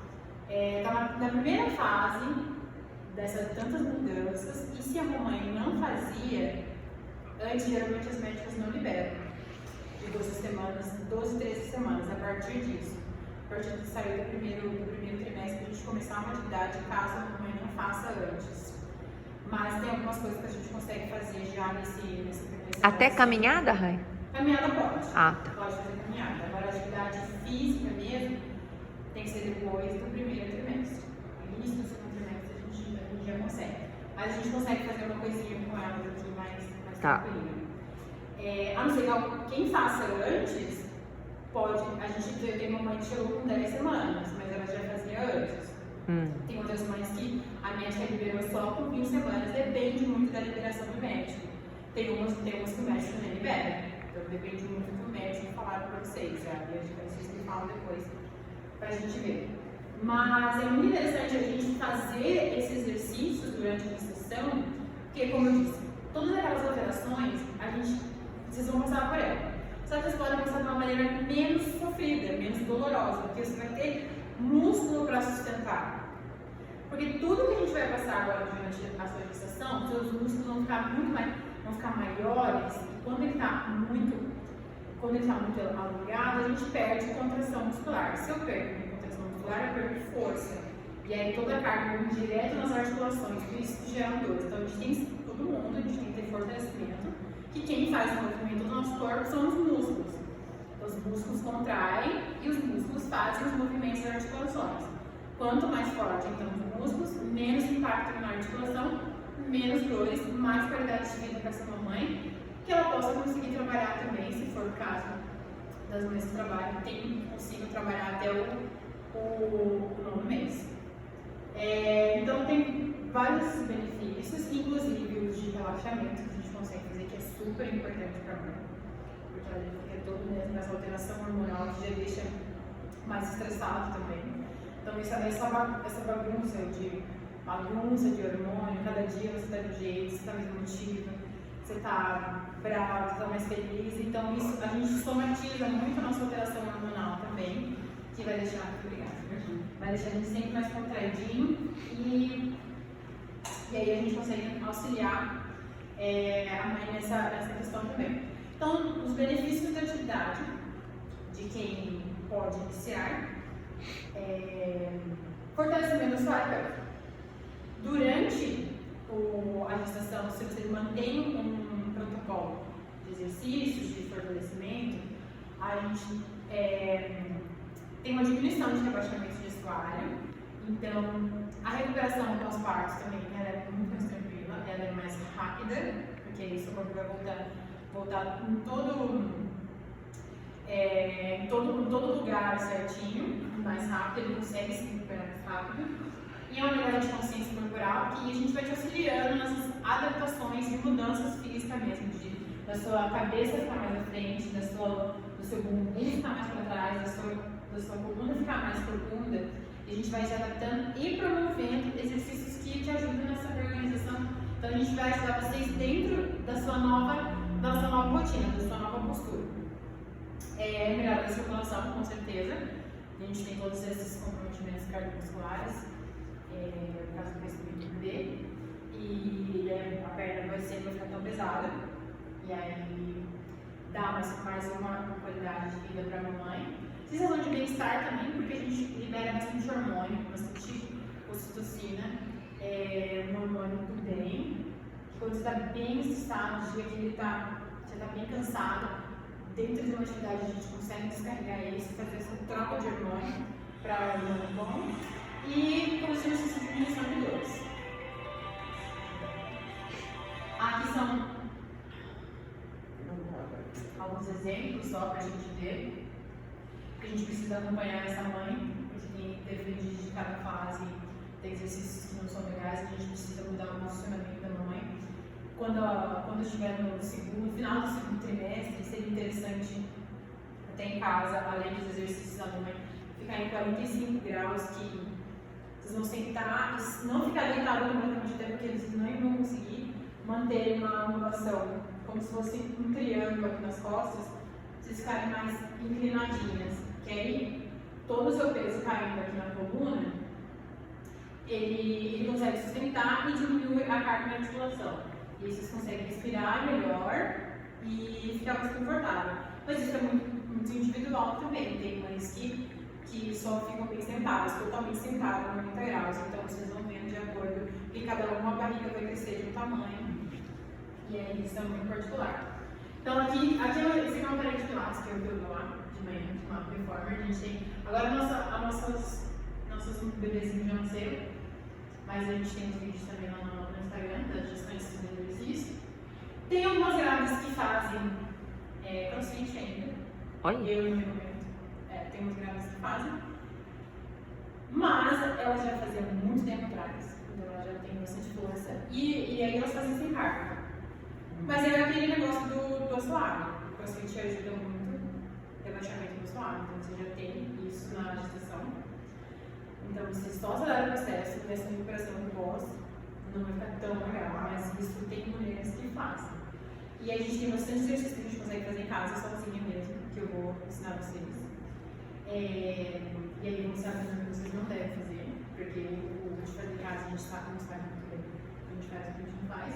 na primeira fase dessas tantas mudanças, e se a mamãe não fazia, antes geralmente as médicas não liberam de 12 semanas, 12, 13 semanas, a partir disso. A partir de sair do primeiro trimestre, a gente começar uma atividade caso a mamãe não faça antes. Mas tem algumas coisas que a gente consegue fazer já nesse Até caminhada, Rai? Caminhada pode. Tá. Pode fazer caminhada. Agora, a atividade física mesmo tem que ser depois do primeiro trimestre. No início do segundo trimestre a gente já consegue. Mas a gente consegue fazer uma coisinha com elas aqui mais tranquila. A não ser que quem faça antes, pode. A gente tem uma mãe que chegou com 10 semanas, mas ela já fazia antes. Tem outras mães que a médica liberou só por 20 semanas, depende muito da liberação do médico. Tem umas que o médico também libera, então depende muito do médico falar para vocês, vocês me falam depois para a gente ver. Mas é muito interessante a gente fazer esses exercícios durante a gestação, porque, como eu disse, todas aquelas alterações, vocês vão passar por ela. Só que vocês podem passar de uma maneira menos sofrida, menos dolorosa, porque você vai ter músculo para sustentar. Porque tudo que a gente vai passar agora durante a sua gestação, seus músculos vão ficar maiores, e quando ele está muito alongado, a gente perde contração muscular. Se eu perco contração muscular, eu perco força. E aí toda a carga vai direto nas articulações, por isso que gera dor. Então a gente tem todo mundo, a gente tem que ter fortalecimento, que quem faz o movimento do nosso corpo são os músculos. Os músculos contraem e os músculos fazem os movimentos das articulações. Quanto mais forte então os músculos, menos impacto na articulação, menos dores, mais qualidade de vida para essa mamãe, que ela possa conseguir trabalhar também, se for o caso das mães que trabalham, consigam trabalhar até o 9º mês. Então tem vários benefícios, inclusive os de relaxamento que a gente consegue fazer, que é super importante para a mãe, porque ela fica todo mesmo nessa alteração hormonal que já deixa mais estressado também. Então essa bagunça de hormônio, cada dia você está de um jeito, você está mais emotiva, você está bravo, você está mais feliz. Então isso a gente somatiza muito a nossa alteração hormonal também, que vai deixar, vai deixar a gente sempre mais contraidinho e aí a gente consegue auxiliar a mãe nessa questão também. Então, os benefícios da atividade de quem pode iniciar, fortalecimento do suor. Durante a gestação, se você mantém um protocolo de exercícios, de fortalecimento, a gente tem uma diminuição de rebaixamento de assoalho. Então, a recuperação pós-parto também ela é muito mais tranquila, ela é mais rápida, porque aí seu corpo vai voltar em todo lugar certinho, mais rápido, ele consegue se recuperar mais rápido. E é uma melhora de consciência corporal que a gente vai te auxiliando nessas adaptações e mudanças físicas mesmo, da sua cabeça ficar mais à frente, do seu bumbum ficar mais para trás, da sua coluna ficar mais profunda. E a gente vai se adaptando e promovendo exercícios que te ajudam nessa organização. Então a gente vai ajudar vocês dentro da sua nova rotina, da sua nova postura. Melhora da circulação, com certeza. A gente tem todos esses comprometimentos cardiovasculares, no caso do crescimento dele, e a perna vai ficar tão pesada, e aí dá mais uma qualidade de vida para a mamãe. Sensação de bem-estar também, porque a gente libera bastante hormônio, bastante ocitocina, um hormônio do bem. Quando você está bem estressado, o dia que você está bem cansado, dentro de uma atividade a gente consegue descarregar isso, fazer essa troca de hormônio para hormônio bom. E produzir essa diminuição de dores. Aqui são alguns exemplos só para a gente ver. A gente precisa acompanhar essa mãe, porque depende de cada fase, tem exercícios que não são legais, a gente precisa mudar o posicionamento da mamãe. Quando estiver no final do segundo trimestre, seria interessante até em casa, além dos exercícios da mamãe, ficar em 45 graus, que vocês vão sentar, não ficar deitado completamente, até porque eles não vão conseguir manter uma angulação, como se fosse um triângulo aqui nas costas, vocês ficarem mais inclinadinhas, que aí todo o seu peso caindo aqui na coluna, ele consegue sustentar e diminui a carga de articulação. E vocês conseguem respirar melhor e ficar mais confortável. Mas isso é muito individual também, tem mães que só ficam bem sentadas, totalmente sentadas, 90 graus. Então vocês vão vendo de acordo que cada uma barriga vai crescer de um tamanho. E aí isso é muito particular. Então aqui esse aqui é uma parede de pilates que eu dou lá de manhã, uma reformer. A gente tem. Agora nossos bebezinhos já nasceram, mas a gente tem os vídeos também lá no Instagram, das gestantes fazendo exercício. Tem algumas grávidas que fazem crossfit ainda. Olha. Eu no meu momento. Tem umas grávidas que fazem. Mas elas já faziam muito tempo atrás, então elas já têm bastante força. E aí elas fazem sem carga. Mas é aquele negócio do assoalho. O crossfit ajuda muito no rebaixamento do assoalho. Então você já tem isso na gestação. Então você só acelera o processo, dessa recuperação do pós, não vai ficar tão legal, mas isso tem mulheres que fazem. E aí a gente tem bastante exercício que a gente consegue fazer em casa sozinha mesmo, que eu vou ensinar vocês. E aí vão saber o que vocês não devem fazer, porque o de fazer em casa a gente sabe como sabe muito bem. A gente faz o que a gente não faz.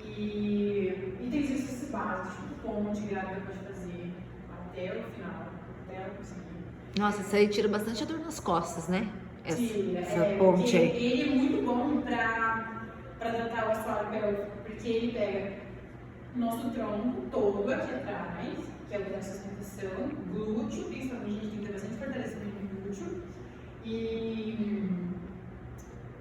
E tem exercícios básicos, tipo ponte, grávida pode fazer até o final, até ela conseguir. Nossa, isso aí tira bastante dor nas costas, né? Essa ponte aí. Ele é muito bom para tratar o assoalho pélvico, porque ele pega o nosso tronco todo aqui atrás, que é o da sustentação, glúteo, principalmente a gente tem que ter bastante fortalecimento no glúteo,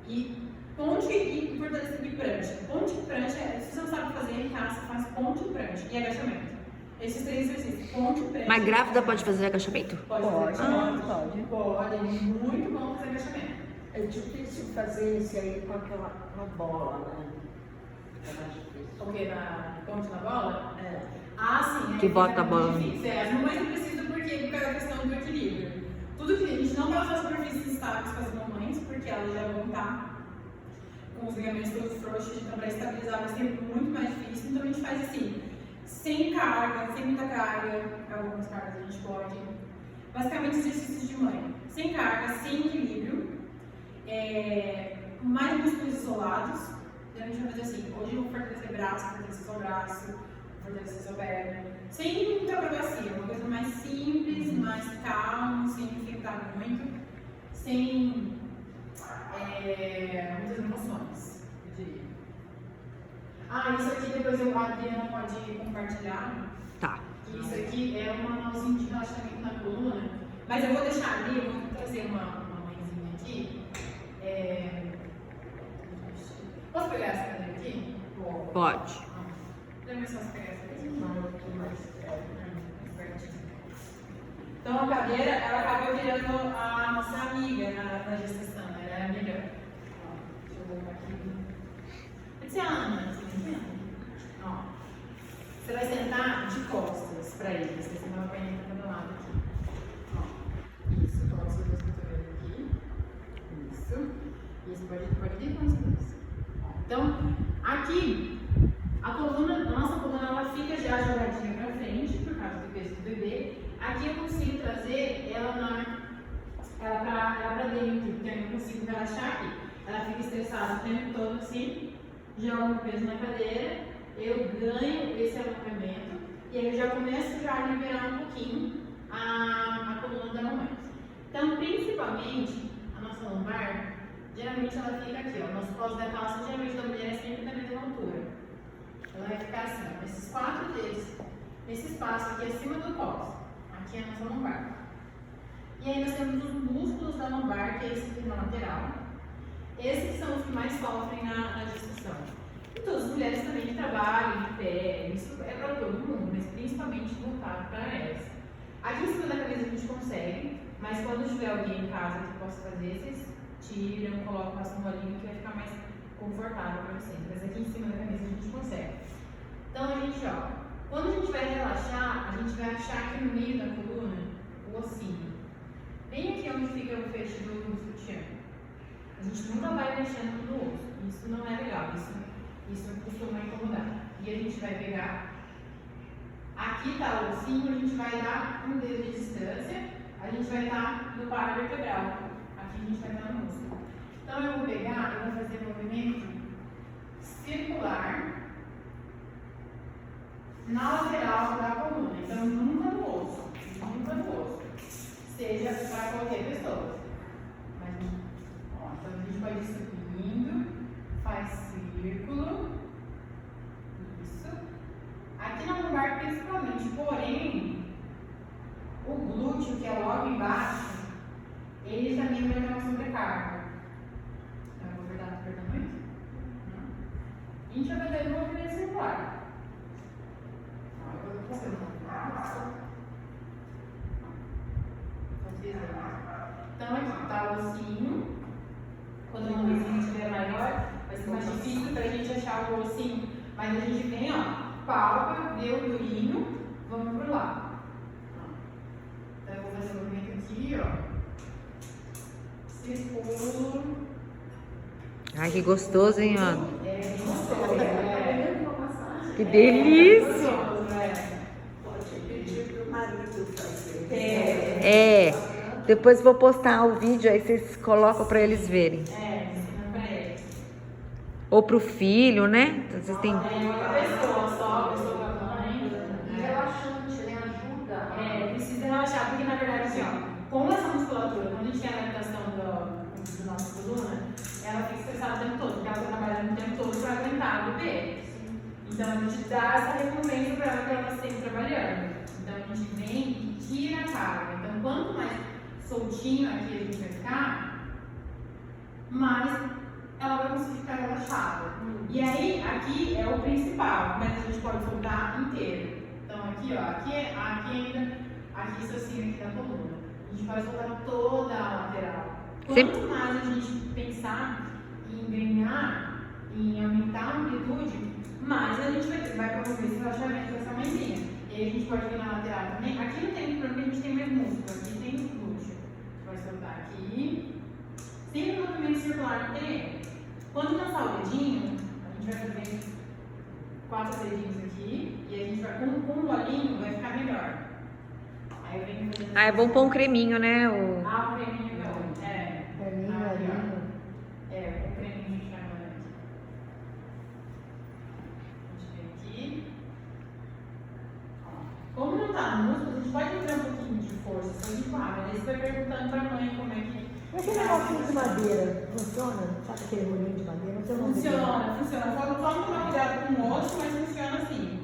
e Ponte e fortalecimento de prancha. Ponte e prancha, se você não sabe fazer em casa, você faz ponte e prancha e agachamento. Esses 3 exercícios, ponte e prancha. Mas grávida pode fazer agachamento? Pode Pode. fazer agachamento. Pode. Pode, é muito bom fazer agachamento. É difícil fazer esse aí com aquela bola, né? É mais difícil. O que? Na ponte na bola? É. Ah, sim. Que bota a bola. Difícil. As mamães não precisam porque por causa da questão do equilíbrio. Tudo que a gente não vai usar superfícies estáveis com as mamães, porque elas já vão estar com os ligamentos todos frouxos, então para estabilizar vai ser muito mais difícil. Então a gente faz assim, sem carga, sem muita carga, algumas cargas a gente pode. Basicamente exercícios de mãe. Sem carga, sem equilíbrio, mais músculos isolados. Então a gente vai fazer assim, hoje eu vou fortalecer braço, fortalecer seu braço, fortalecer sua perna. Sem muita acrobacia, uma coisa mais simples, mais calma, sem enfrentar muito, sem muitas emoções, eu diria. Isso aqui depois a Adriana pode compartilhar. Tá. Que isso aqui é um manualzinho de relaxamento na coluna. Mas eu vou deixar ali, eu vou trazer uma mãezinha aqui. Posso pegar essa cadeira aqui? Pode. Lembra só se pegar essa aqui? Mais pertinho. Então a cadeira, ela acabou virando a nossa amiga na gestação, ela é a melhor. Deixa eu voltar aqui. Esse é a Ana, você entende? Você vai sentar de costas para ele, você sentar uma perninha para cada lado aqui. Isso, coloca os dois cotovelos aqui. Isso. Isso, pode ir com os dois. Então, aqui, a nossa coluna, ela fica já jogadinha para frente, por causa do peso do bebê. Aqui eu consigo trazer ela para dentro, então eu consigo relaxar aqui. Ela fica estressada o tempo todo assim, jogo o peso na cadeira, eu ganho esse alongamento e aí eu já começo a liberar um pouquinho a coluna da mamãe. Então, principalmente, a nossa lombar, geralmente ela fica aqui, ó, nosso pós da calça, geralmente da mulher é sempre da mesma altura. Ela vai ficar assim, ó, esses 4 dedos, nesse espaço aqui acima do pós. Aqui é a nossa lombar. E aí nós temos os músculos da lombar, que é esse aqui na lateral. Esses são os que mais sofrem na gestação. E todas as mulheres também que trabalham em pé, isso é para todo mundo, mas principalmente voltado para elas. Aqui em cima da camisa a gente consegue, mas quando tiver alguém em casa que possa fazer, vocês tiram, colocam, passam um bolinho que vai ficar mais confortável para vocês. Mas aqui em cima da camisa a gente consegue. Então a gente, ó. Quando a gente vai relaxar, a gente vai achar aqui no meio da coluna o ossinho. Bem aqui onde fica o feixe do sutiã. A gente nunca vai mexendo no osso. Isso não é legal, isso costuma incomodar. E a gente vai pegar, aqui está o ossinho, a gente vai dar um dedo de distância, a gente vai estar no paravertebral. Aqui a gente vai estar no músculo. Então eu vou pegar, eu vou fazer um movimento circular na lateral da coluna, então nunca no osso, seja para qualquer pessoa. Mas, ó, então a gente pode ir subindo, faz círculo, isso. Aqui na lombar principalmente, porém, o glúteo, que é logo embaixo, ele também vai ter uma sobrecarga. Então, eu vou apertar muito? Não. A gente vai fazer um movimento circular. Então aqui está o ossinho. Quando o ossinho estiver maior, vai ser mais difícil para a gente achar o ossinho. Mas a gente vem, ó, palpa, vê o durinho, vamos pro lado. Então eu vou fazer o movimento aqui, ó. Circulo. Ai, que gostoso, hein, Ana? É gostoso, né? Que delícia! Pode pedir para o marido fazer. Depois vou postar o vídeo, aí vocês colocam pra eles verem. Ensina pra eles. Ou pro filho, né? Então, vocês têm... Uma pessoa só, pessoa com a mãe. E relaxante, né? Ajuda. Precisa relaxar, porque na verdade, assim, ó, com essa musculatura, quando a gente tem a adaptação do nosso coluna, ela fica estressada o tempo todo, porque ela está trabalhando o tempo todo para aguentar o bebê. Então a gente dá essa recompensa para ela que ela está sempre trabalhando. Então a gente vem e tira a carga. Então quanto mais soltinho aqui a gente vai ficar, mais ela vai conseguir ficar relaxada. E aí, aqui é o principal, mas a gente pode soltar inteiro. Então aqui, ó, aqui ainda, aqui isso assim, aqui da coluna. A gente pode soltar toda a lateral. Quanto mais a gente pensar em ganhar, em aumentar a amplitude, mais a gente vai promover esse relaxamento dessa mãezinha. E aí a gente pode vir na lateral também. Aqui não tem problema, porque a gente tem mais músculo, aqui tem glúteo. A gente vai soltar aqui. Sempre no movimento circular no terreno. Quando cansar o dedinho, a gente vai fazer 4 dedinhos aqui. E a gente vai, com um bolinho, vai ficar melhor. Aí vem fazendo. É bom pôr um creminho, né? O creminho não. Creminho, Aqui, ó. olhinho. O creminho a gente vai mandar aqui. A gente vem aqui. Ó. Como não tá no músculo, a gente pode entrar um pouquinho de força, só de mas aí você vai perguntando pra mãe como é que. E aquele negocinho de madeira, funciona? Sabe aquele rolinho de madeira? Não sei o nome dele. Funciona. Só não tomar cuidado com o osso, mas funciona assim.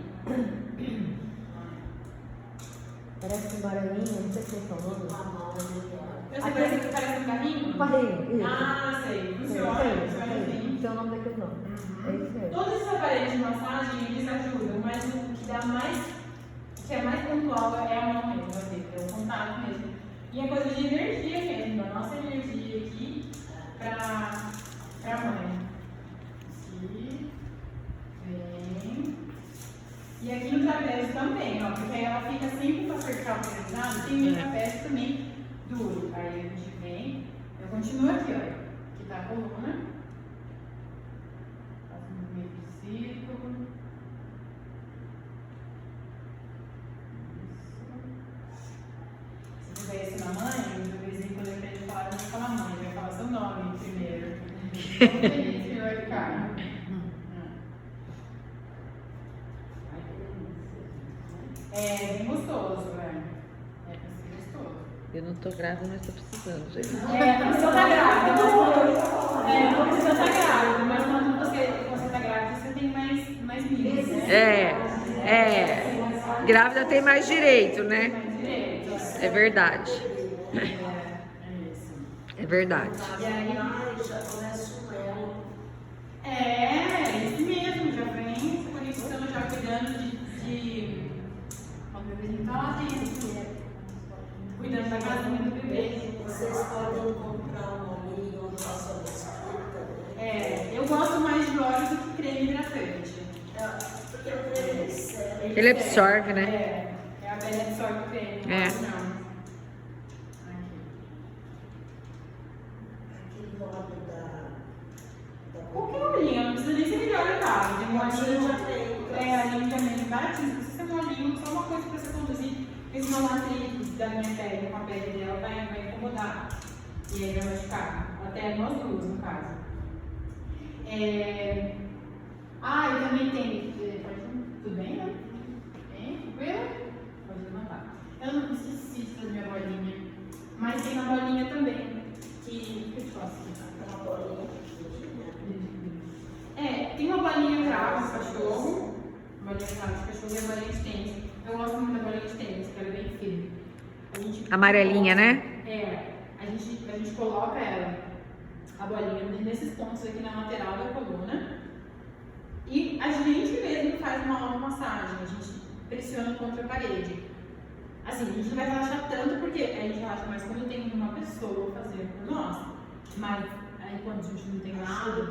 Parece um baraninho, não sei se vocês estão falando. Eu sei, parece um carrinho? Barreiro, isso. Ah, sei. Funciona assim. Esse é o nome daquele nome. É isso mesmo. Todos esses aparelhos de massagem, eles ajudam, mas o que dá mais, que é mais pontual é a mão mesmo, é o contato mesmo. E é coisa de energia mesmo, a nossa energia aqui pra mãe. Aqui, vem. E aqui no trapézio também, ó, porque aí ela fica sempre com a cervical pesada, tem o trapézio também duro. Aí a gente vem, eu continuo aqui, ó, aqui tá a coluna. Faço um meio de círculo. Se fizer isso na mãe, de vez em quando eu aprendo a falar, não vai falar mãe, vai falar seu nome primeiro. Aí vai ficar. É bem gostoso, velho. É gostoso. Eu não tô grávida, mas tô precisando, gente. A pessoa tá grávida, a pessoa tá grávida, mas quando você tá grávida, você tem mais milhas, né? Grávida tem mais direito, né? Mais direitos. É verdade. Isso. É verdade. E aí, já começa o elo. isso mesmo, já vem conexão, já cuidando de o bebezinho tá lá dentro, cuidando da casinha do bebê. Vocês podem comprar um óleo onde faça a Eu gosto mais de óleo do que creme hidratante. porque o creme Ele absorve, né? A pele absorve o creme, É. não. aquele lado Qualquer olhinho, não precisa nem ser melhor em casa. Tem um olhinho, já tem. olhinho também baratinho, precisa ser um olhinho, só uma coisa pra você conduzir, porque senão a matriz da minha pele com a pele dela vai incomodar. E aí vai machucar. Até nós duas, no caso. E também tem. Tudo bem, né? Bem, tranquilo? Pode levantar. Eu não esqueci de fazer minha bolinha, mas tem uma bolinha também. Que eu te faço aqui, tá? Uma bolinha. Tem uma bolinha cravo de cachorro, bolinha cravo de cachorro e a bolinha de tênis. Eu gosto muito da bolinha de tênis, que ela é bem firme. Amarelinha, né? A gente coloca ela, a bolinha, nesses pontos aqui na lateral da coluna. E a gente mesmo faz uma automassagem, a gente pressiona contra a parede. Assim, a gente não vai relaxar tanto porque a gente relaxa mais quando tem uma pessoa fazendo por nós. Mas aí quando a gente não tem nada,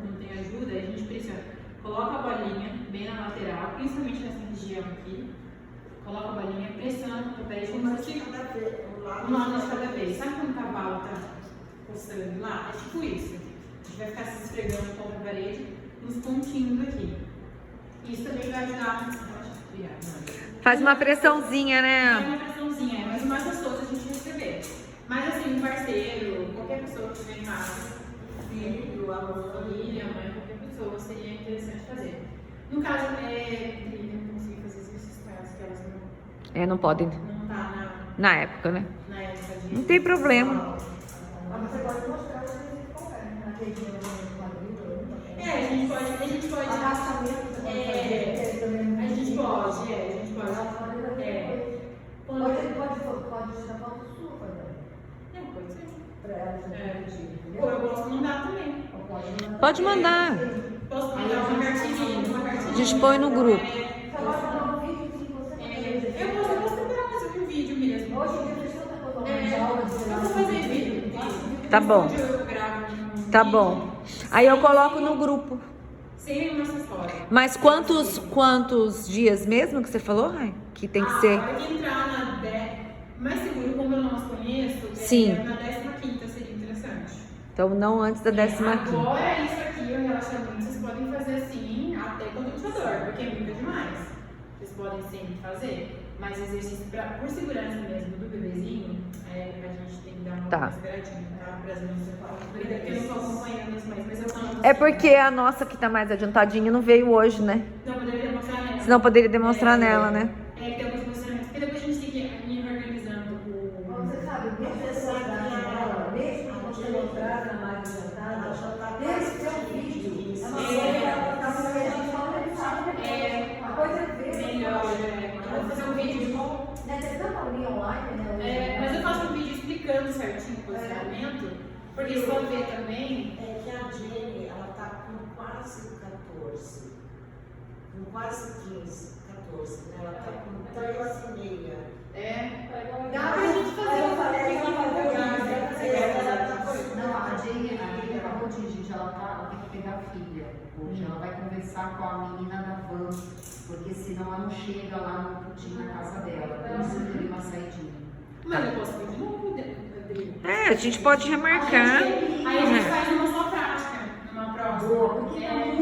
não tem ajuda, aí a gente pressiona. Coloca a bolinha bem na lateral, principalmente nessa região aqui. Coloca a bolinha, pressiona contra a parede, como se fosse um lado de cada vez. Sabe quando o cavalo tá coçando lá? É tipo isso. A gente vai ficar se esfregando contra a parede nos pontinhos aqui. Isso também vai ajudar. Faz uma pressãozinha, né? Faz uma pressãozinha, mas o mais gostoso é a gente receber. Mas assim, um parceiro, qualquer pessoa que estiver em casa, filho, a família, a mãe, qualquer pessoa, seria interessante fazer. No caso, eu não consegui fazer exercícios com elas, que elas Não podem. não tá Na época, né? na época de. Não tem problema. Mas você pode mostrar o que qualquer, né? Na região do quadril. A gente pode. Agachamento também. A gente pode. Pode tirar foto sua, né? Pode ser. Pra ela Ou eu gosto de mandar também. Pode mandar. Posso mandar uma cartinha? A gente põe no grupo. Coloca no vídeo que você Eu posso tentar fazer um vídeo mesmo. Hoje em dia tem tanta coisa de aula de Eu vou fazer vídeo. Tá bom. Eu gravo um Tá vídeo. bom. Aí eu coloco no grupo. Sem nenhuma acessório. Mas quantos dias mesmo que você falou, Rai? Que tem que ser? Pode entrar na mais seguro, como eu não as conheço, Sim. na 15ª seria interessante. Então não antes da 15ª. Agora isso aqui, o relaxamento, vocês podem fazer assim até quando o dor, porque é muito demais. Vocês podem sempre fazer, mas exercício por segurança mesmo do bebezinho, a gente tem que dar uma Tá. esperadinha, tá? Pra porque eu não estou acompanhando as mães, mas eu falo. É porque a nossa que tá mais adiantadinha não veio hoje, né? Não poderia demonstrar nela. Senão poderia demonstrar nela, né? É, tem alguns posicionamentos, porque depois a gente tem que ir organizando Você sabe, A mesmo pessoa essa dela, mesmo a você gente mostrar entrar na mais adiantada, ela já está Esse é um vídeo, é uma coisa que ela tá fazendo, a gente fala que sabe, a coisa é ver. melhor, né? Eu vou fazer um vídeo de Né, tem tanta aulinha online, né? mas eu faço um vídeo explicando certinho o posicionamento, porque vocês vão ver também. É que a Jenny, ela está com quase 14, com quase 15, 14, né? Ela está com 3,5. Dá pra gente fazer Eu falei, ela vai Não, a Jane acabou de gente, ela tem que pegar a filha. Hoje ela vai conversar com a menina da van, porque senão ela não chega lá no putinho na casa dela. Por isso eu dei uma saidinha. Mas eu posso vir de novo, Adri. É, a gente pode remarcar. Aí a gente faz uma só prática, numa próxima. Boa, porque também